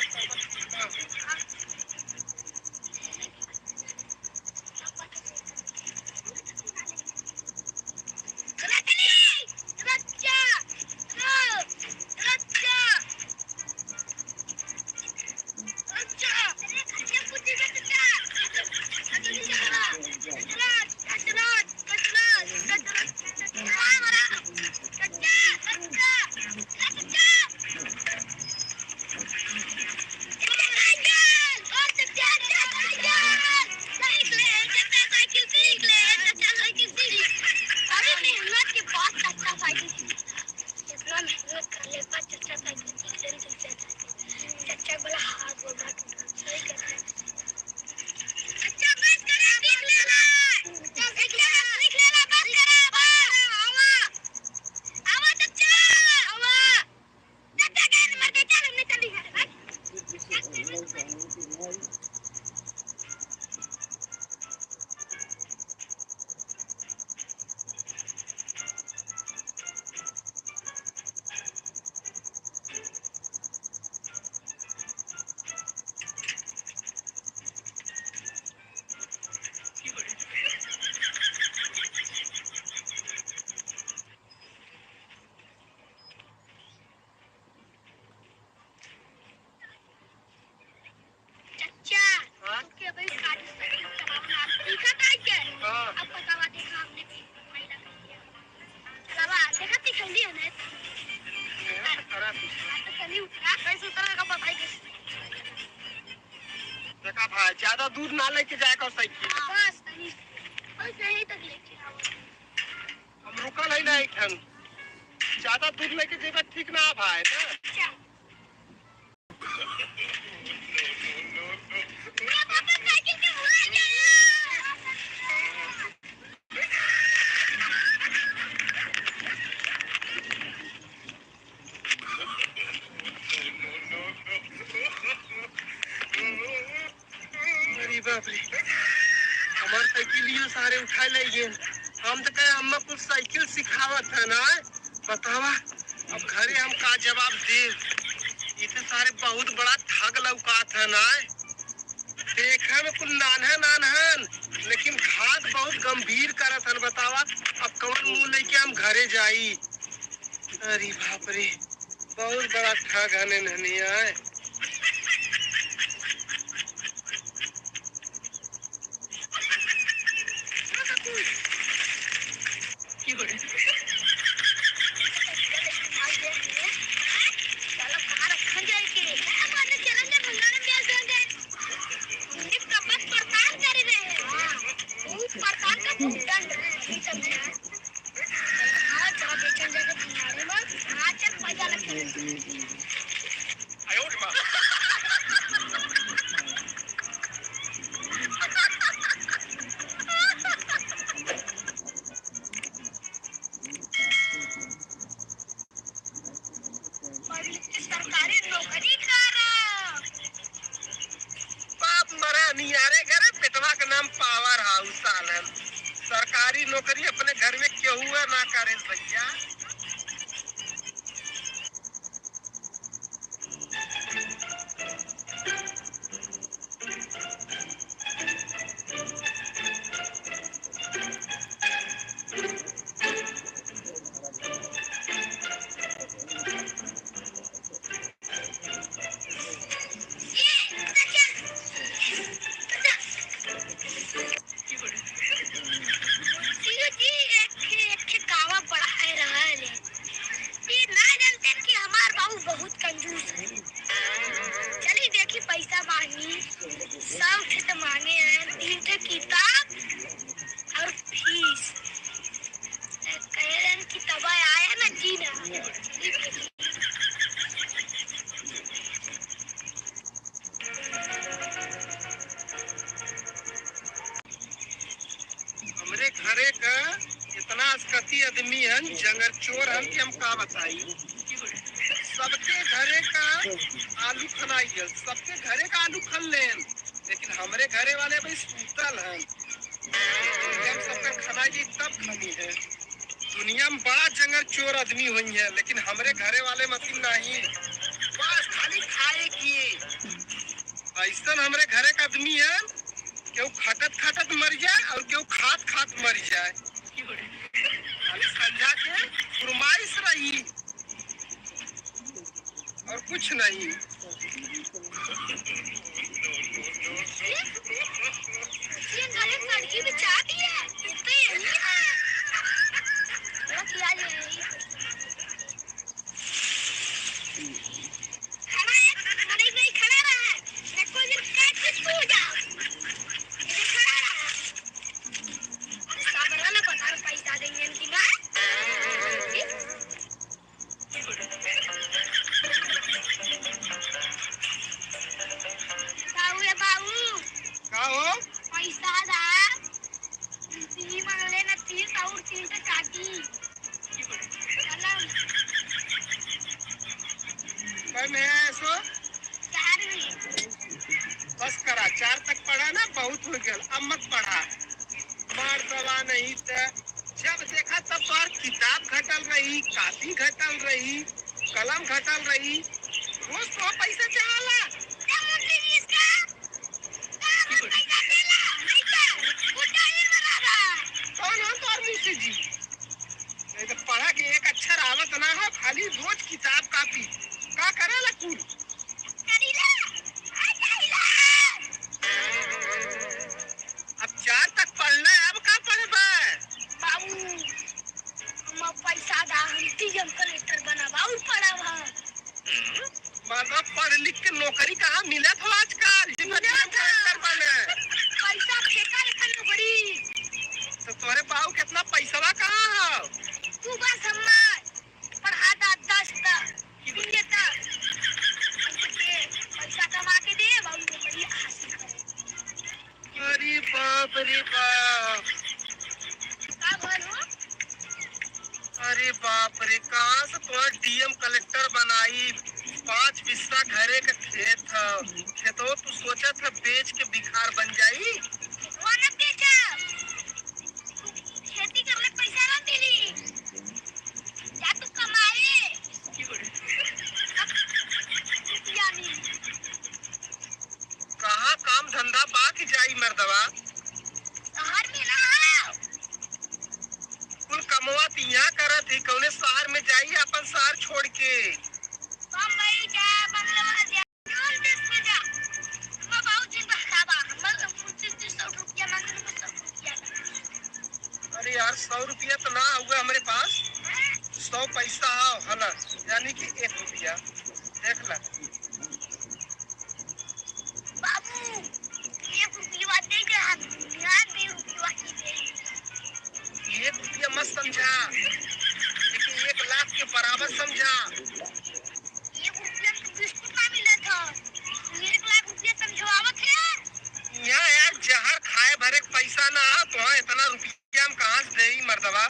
देखा भाई ज्यादा दूर ना लेके जाएगा साइकिल
बस नहीं तक लेके आओ
हम रुकल है ना एक ठन ज्यादा दूर लेके जेबा ठीक ना भाई ना
पापा साइकिल के उड़ा गया
बाप रे हमार साइकिलियो सारे उठा ले गए हम तो कहे हम कुछ साइकिल सिखावत है ना बतावा अब घरे हम का जवाब दे इतने सारे बहुत बड़ा ठग लौकात है ना देखे में कुछ नानहन लेकिन घात बहुत गंभीर करत है बतावा अब कौन मुंह लेके हम घरे जाई अरे बाप रे बहुत बड़ा ठग है ननिया पावर हाउस सालन सरकारी नौकरी अपने घर में क्यों हुआ ना करे भैया बड़ा कति आदमी हन जंगल चोर हन कि हम का बताई। सबके घरे का आलू खनाइल, सबके घरे का आलू खन लेन, लेकिन हमरे घरे वाले भाई सूतल हैं। जब सबका खाना जी तब खनी है। दुनिया में बड़ा जंगल चोर आदमी हुई है, लेकिन हमरे घरे वाले मशीन नहीं, बस खाली खाए किए। ऐसा हमरे घरे का आदमी है, क्यों खटत खटत मर जाए और क्यों खात खात मर जाए। खाली संझा के फरमाइश रही और कुछ नहीं।
ये गलत लड़की भी चाहती है, तो यही है। वो क्या ले रही है? खड़ा है, खड़े नहीं खड़ा रहा है। मैं कोई दिन काट के सो जाऊं। ये खड़ा रहा। सामने ना पता पैसा देंगे इनकी ना। बाबू
का हो?
पैसा दा। तीन मांगले ना, 3 और 3 से काटी।
मैं ऐसो
4 में।
बस करा, 4 तक पढ़ा ना, बहुत हो गया, अब मत पढ़ा। मार दवा नहीं तो जब देखा तब बार किताब घटल रही, कापी घटल रही, कलम घटल रही, रोज तो पैसा चढ़ाला। कौन हो तो मुंशी जी? नहीं तो पढ़ा के एक अक्षर आवत ना हो, खाली रोज किताब कापी का करेला कुल। अब 4 तक पढ़ना है, अब का पढ़बे?
बाबू हम पैसा दा, हम टीएम कलेक्टर बनावा पड़ावा।
मतलब पढ़ लिख के नौकरी कहाँ मिलत हो आजकल? कलेक्टर बने
पैसा फेंका लेखा नौकरी।
तो तोरे पाऊ कितना पैसा कहाँ हो?
तू बस हमार पढ़ा दा 10 तक, ये तक पैसा कमा के दे बाबू, नौकरी हासिल करे।
अरे बाप रे बाप,
का बोलो?
अरे बाप रे, कहाँ से तो डीएम कलेक्टर बनाई? 5 बिस्सा घरे का खेत था, खेतो तू सोचा था बेच के भिखार बन जाई?
वो न बेचा, खेती करने पैसा ना मिली, या तू कमाए रुपया मिली।
कहाँ काम धंधा बाकी जाई मर्दवा?
शहर में ना
कुल कमवात यहाँ करत ही, कौने शहर में जाई अपन शहर छोड़ के?
बम्बई जा, बंगलोर जा, कौन देश में जा। हम बहुत दिन बहरावा, हम 2500 रुपया मांगने में 100 रुपया।
अरे यार 100 रुपया तो ना हुआ हमारे पास, 100 पैसा हो हला, यानी कि 1 रुपया। देख ला
बाबू 1 रुपया दे के हम ध्यान दे रुपया की दे।
1 रुपया मत समझा, लेकिन 1 लाख के बराबर समझा।
1 रुपया तो बिस्कुट ना मिला था, 1 लाख रुपया समझवावत है।
यहाँ यार जहर खाए भरे पैसा ना हो तो हाँ इतना रुपया हम कहाँ से दे मर्दवा?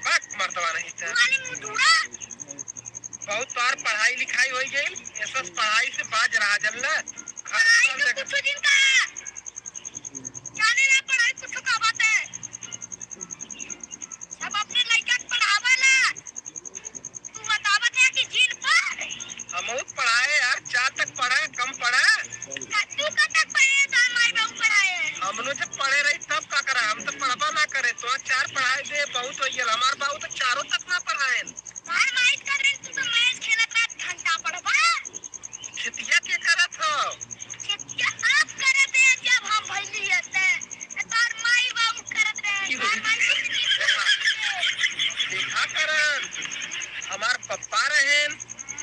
बस मर्दवा नहीं था। बहुत तार पढ़ाई लिखाई हो गई, ऐसा पढ़ाई से बाज रहा जल
पढ़ाई तो कुछ दिन का जाने ना, पढ़ाई कुछ का बात है। सब अपने लड़का को पढ़ावा ला, तू बतावत है कि जिन पर
हम पढ़ाए यार, 4 तक पढ़े, कम पढ़े।
तू कब तक पढ़े? दान माई बाबू पढ़ाए।
हमने जब पढ़े रही तब का करा, हम तो पढ़वा ना करे तो 4 पढ़ाए दे बहुत हो गया। हमारे बाबू तो 4 तक ना पढ़ाए।
बाहर माइट कर रहे, तू तो मैच खेलत रहा, घंटा पढ़वा।
खेतिया के करत हो?
खेतिया आप करत है जब हम भइली हते, तार माई बाबू करत रहे।
देखा करन, हमार पप्पा रहेन,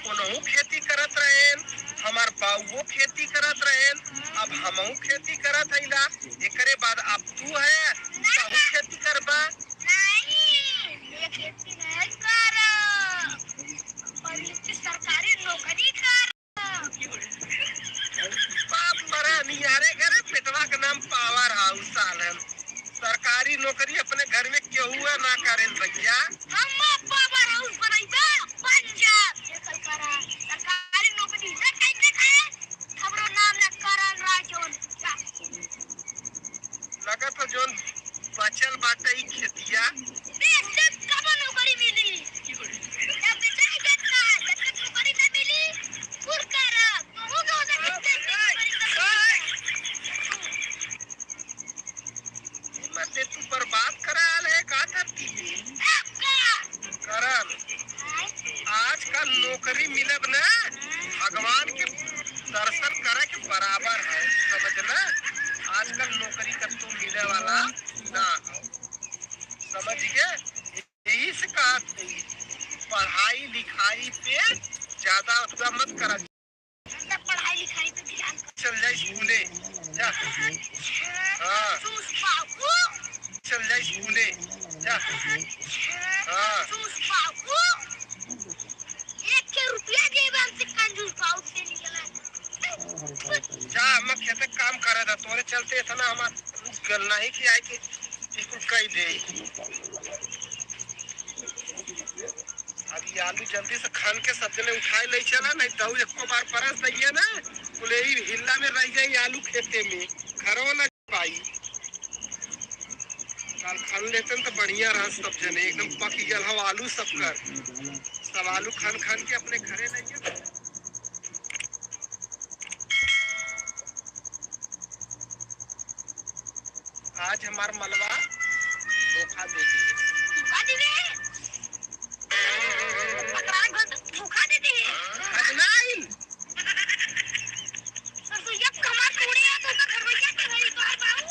उनहु खेती करत रहेन, हमार बाबू खेती करत रहेन, अब हमहू खेती करत हईला। एकरे बाद अब तू है, तू खेती करबा?
नहीं, ये खेती नहीं कर, और ये सरकारी नौकरी कर।
बाप मरा नियारे करे पेटवा के नाम पावर हाउस सालन। सरकार सरकारी नौकरी अपने घर में क्यों हुआ ना करें भैया?
हम पावर हाउस बनाइबा पंजाब देखल करा सरकारी नौकरी से कैसे खाए खबरों नाम न करन राजोन
लगा तो जोन बचल बाटे ई खेतिया
देश कब नौकरी मिली जब नहीं देता जब नौकरी न मिली पुर करा तू जो
मते तू बर्बाद कराल है का धरती करल आजकल नौकरी मिलब ना भगवान के दर्शन करे के बराबर है समझना। आजकल नौकरी कर तो मिले वाला ना समझ गए। यही से कहा पढ़ाई लिखाई पे ज्यादा उसका मत करा।
पढ़ाई लिखाई पे ध्यान
चल जाए स्कूले जा। हाँ चल जाए स्कूले जा। हाँ
₹1 देवे हमसे कंजूस पाउच से निकला
जा हम खेते काम करे था तोरे चलते इतना हमार गलना ही कि आए कि इसको कही दे। अभी आलू जल्दी से खान के सब जने उठाए ले चला नहीं तो एक बार परस दइए ना बोले हिल्ला में रह गई आलू खेते में घरों न पाई। काल खान लेते तो बढ़िया रहा सब जने एकदम पक गल हम आलू सब कर सब आलू खान खान के अपने घरे नहीं। आज हमार मलबा धोखा दे
धोखा देते हैं
आज ना आई
तो ये कमर तोड़े या तो घरवैया के घरी बाहर बाबू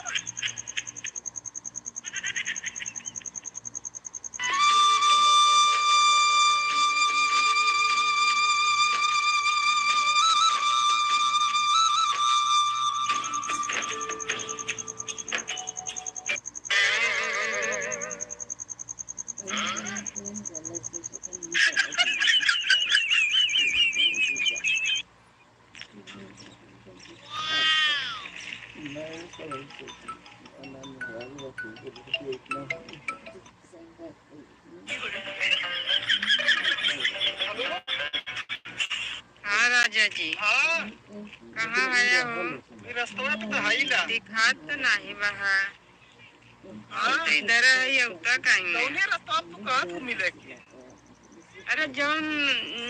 हाँ राजा जी
हाँ
कहाँ आया हो?
रास्ता तो है ही ना
दिखात तो नहीं बहा
हाँ
तो इधर है या उतर कहीं
कौने रास्ता तू कहाँ तू मिलेगी?
अरे जौन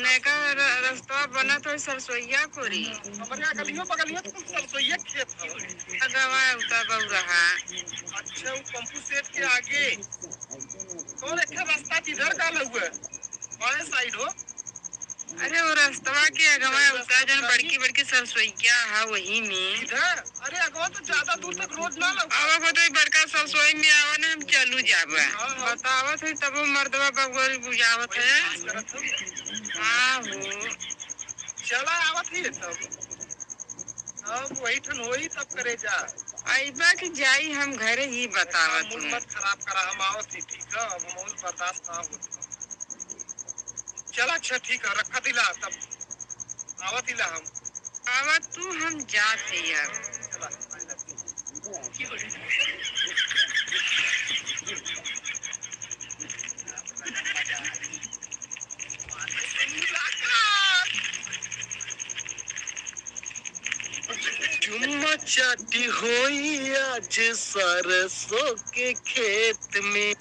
नैका रास्ता बना तो सरसोईया कोरी
हमारे गलियों बगलियों तो सरसोईया खेत है।
गवा उतर बहु रहा।
अच्छा वो पंपू सेट के आगे कौन एक रास्ता किधर का हुआ बाएं साइड हो?
अरे वो रास्ता के अगवा उतर जन बड़की बड़की सरसोईया है वही में
इधर अरे अगवा तो ज्यादा दूर तक रोड ना लगा।
अब को तो बड़का सरसोई में आवा ना हम चलू जाबा बतावत है तब मर्दवा बगवारी बुझावत है। हाँ हो
चला आवत ही तब अब वही ठन होई तब करे जा
ऐबा की जाई हम घरे ही बतावत
मूड
हूँ।
मत खराब करा हम आवत ही ठीक है। अब मूड बर्दाश्त ना होता चला अच्छा ठीक है रखा दिला तब आवत दिला हम
आवा तू हम जाते यार
चला चुम्मा चाटी होई आज सरसों के खेत में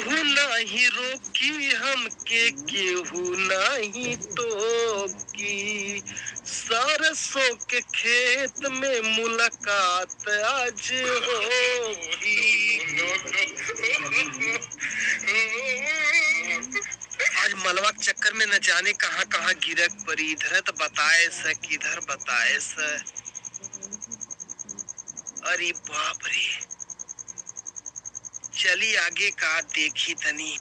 नहीं रोकी हमके केहू नहीं टोकी सरसों के खेत में मुलाकात आज होगी। आज मलबा के चक्कर में न जाने कहाँ कहाँ गिरक पड़ी इधर तो बताए स किधर बताए स। अरे बाप रे चली आगे का देखी तनी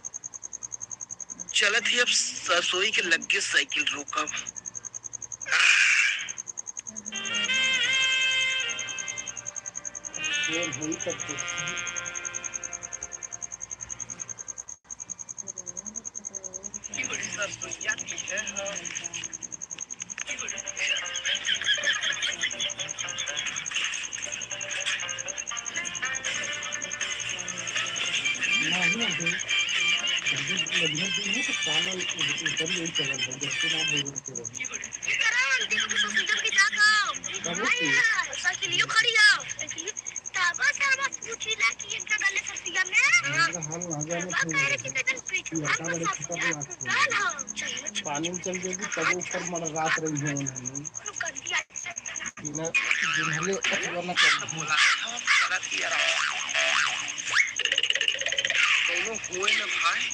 चलत ही अब सरसोई के लगे साइकिल रोकब। सरसोईया की है पानी में चल जाएगी तब ऊपर मर रात रही है हुए न भाई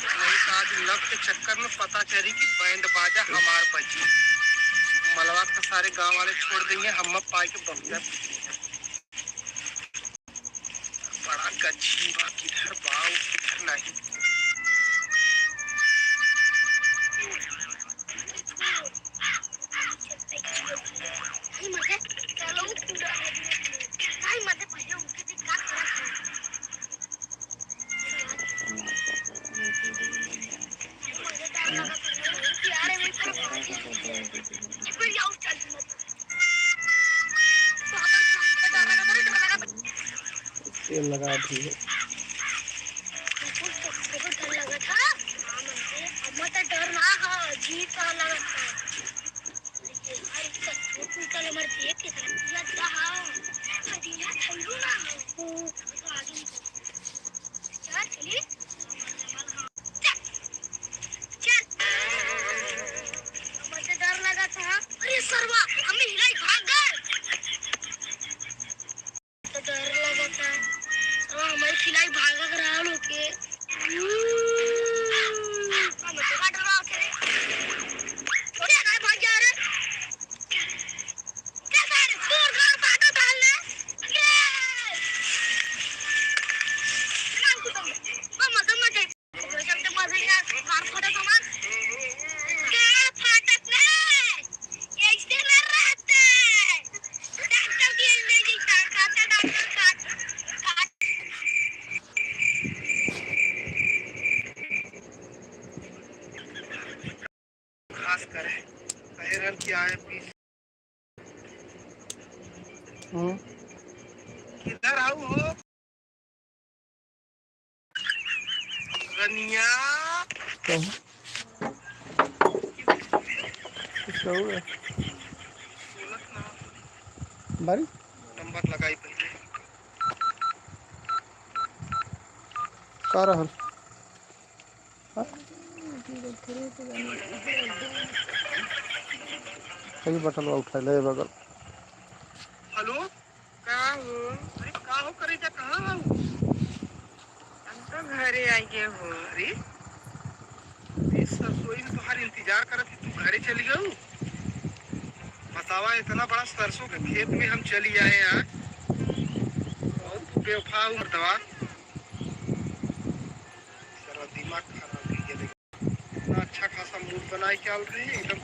नहीं तो आज लब के चक्कर में पता चली कि बैंड बाजा हमार बजी मलवा का सारे गांव वाले छोड़ देंगे हम पाए के बम्बे बड़ा गच्छी बा किधर बाऊ किधर नहीं तेल लगा दी है डर ना हो जीत का लगा डर लगा था अरे सरवा हमें हिलाई भाग गए तो डर लगा था हमारी सिलाई भागा कर रहा लोग के खास करे कहरन क्या है पीस किधर आओ हो रनिया बारी नंबर लगाई पहले का रहल सही बटन उठा ले बगल हेलो
का हो
अरे का हो करे जा कहां हो
हम तो घरे आई गए हो
अरे इस रसोई में तुम्हारी इंतजार करत थी तू घरे चली गई बतावा इतना बड़ा सरसों के खेत में हम चली आए हैं और तू बेवफा मर्दवा तेरा दिमाग खराब है ये देख इतना अच्छा खासा मूड बनाए चल रही है एकदम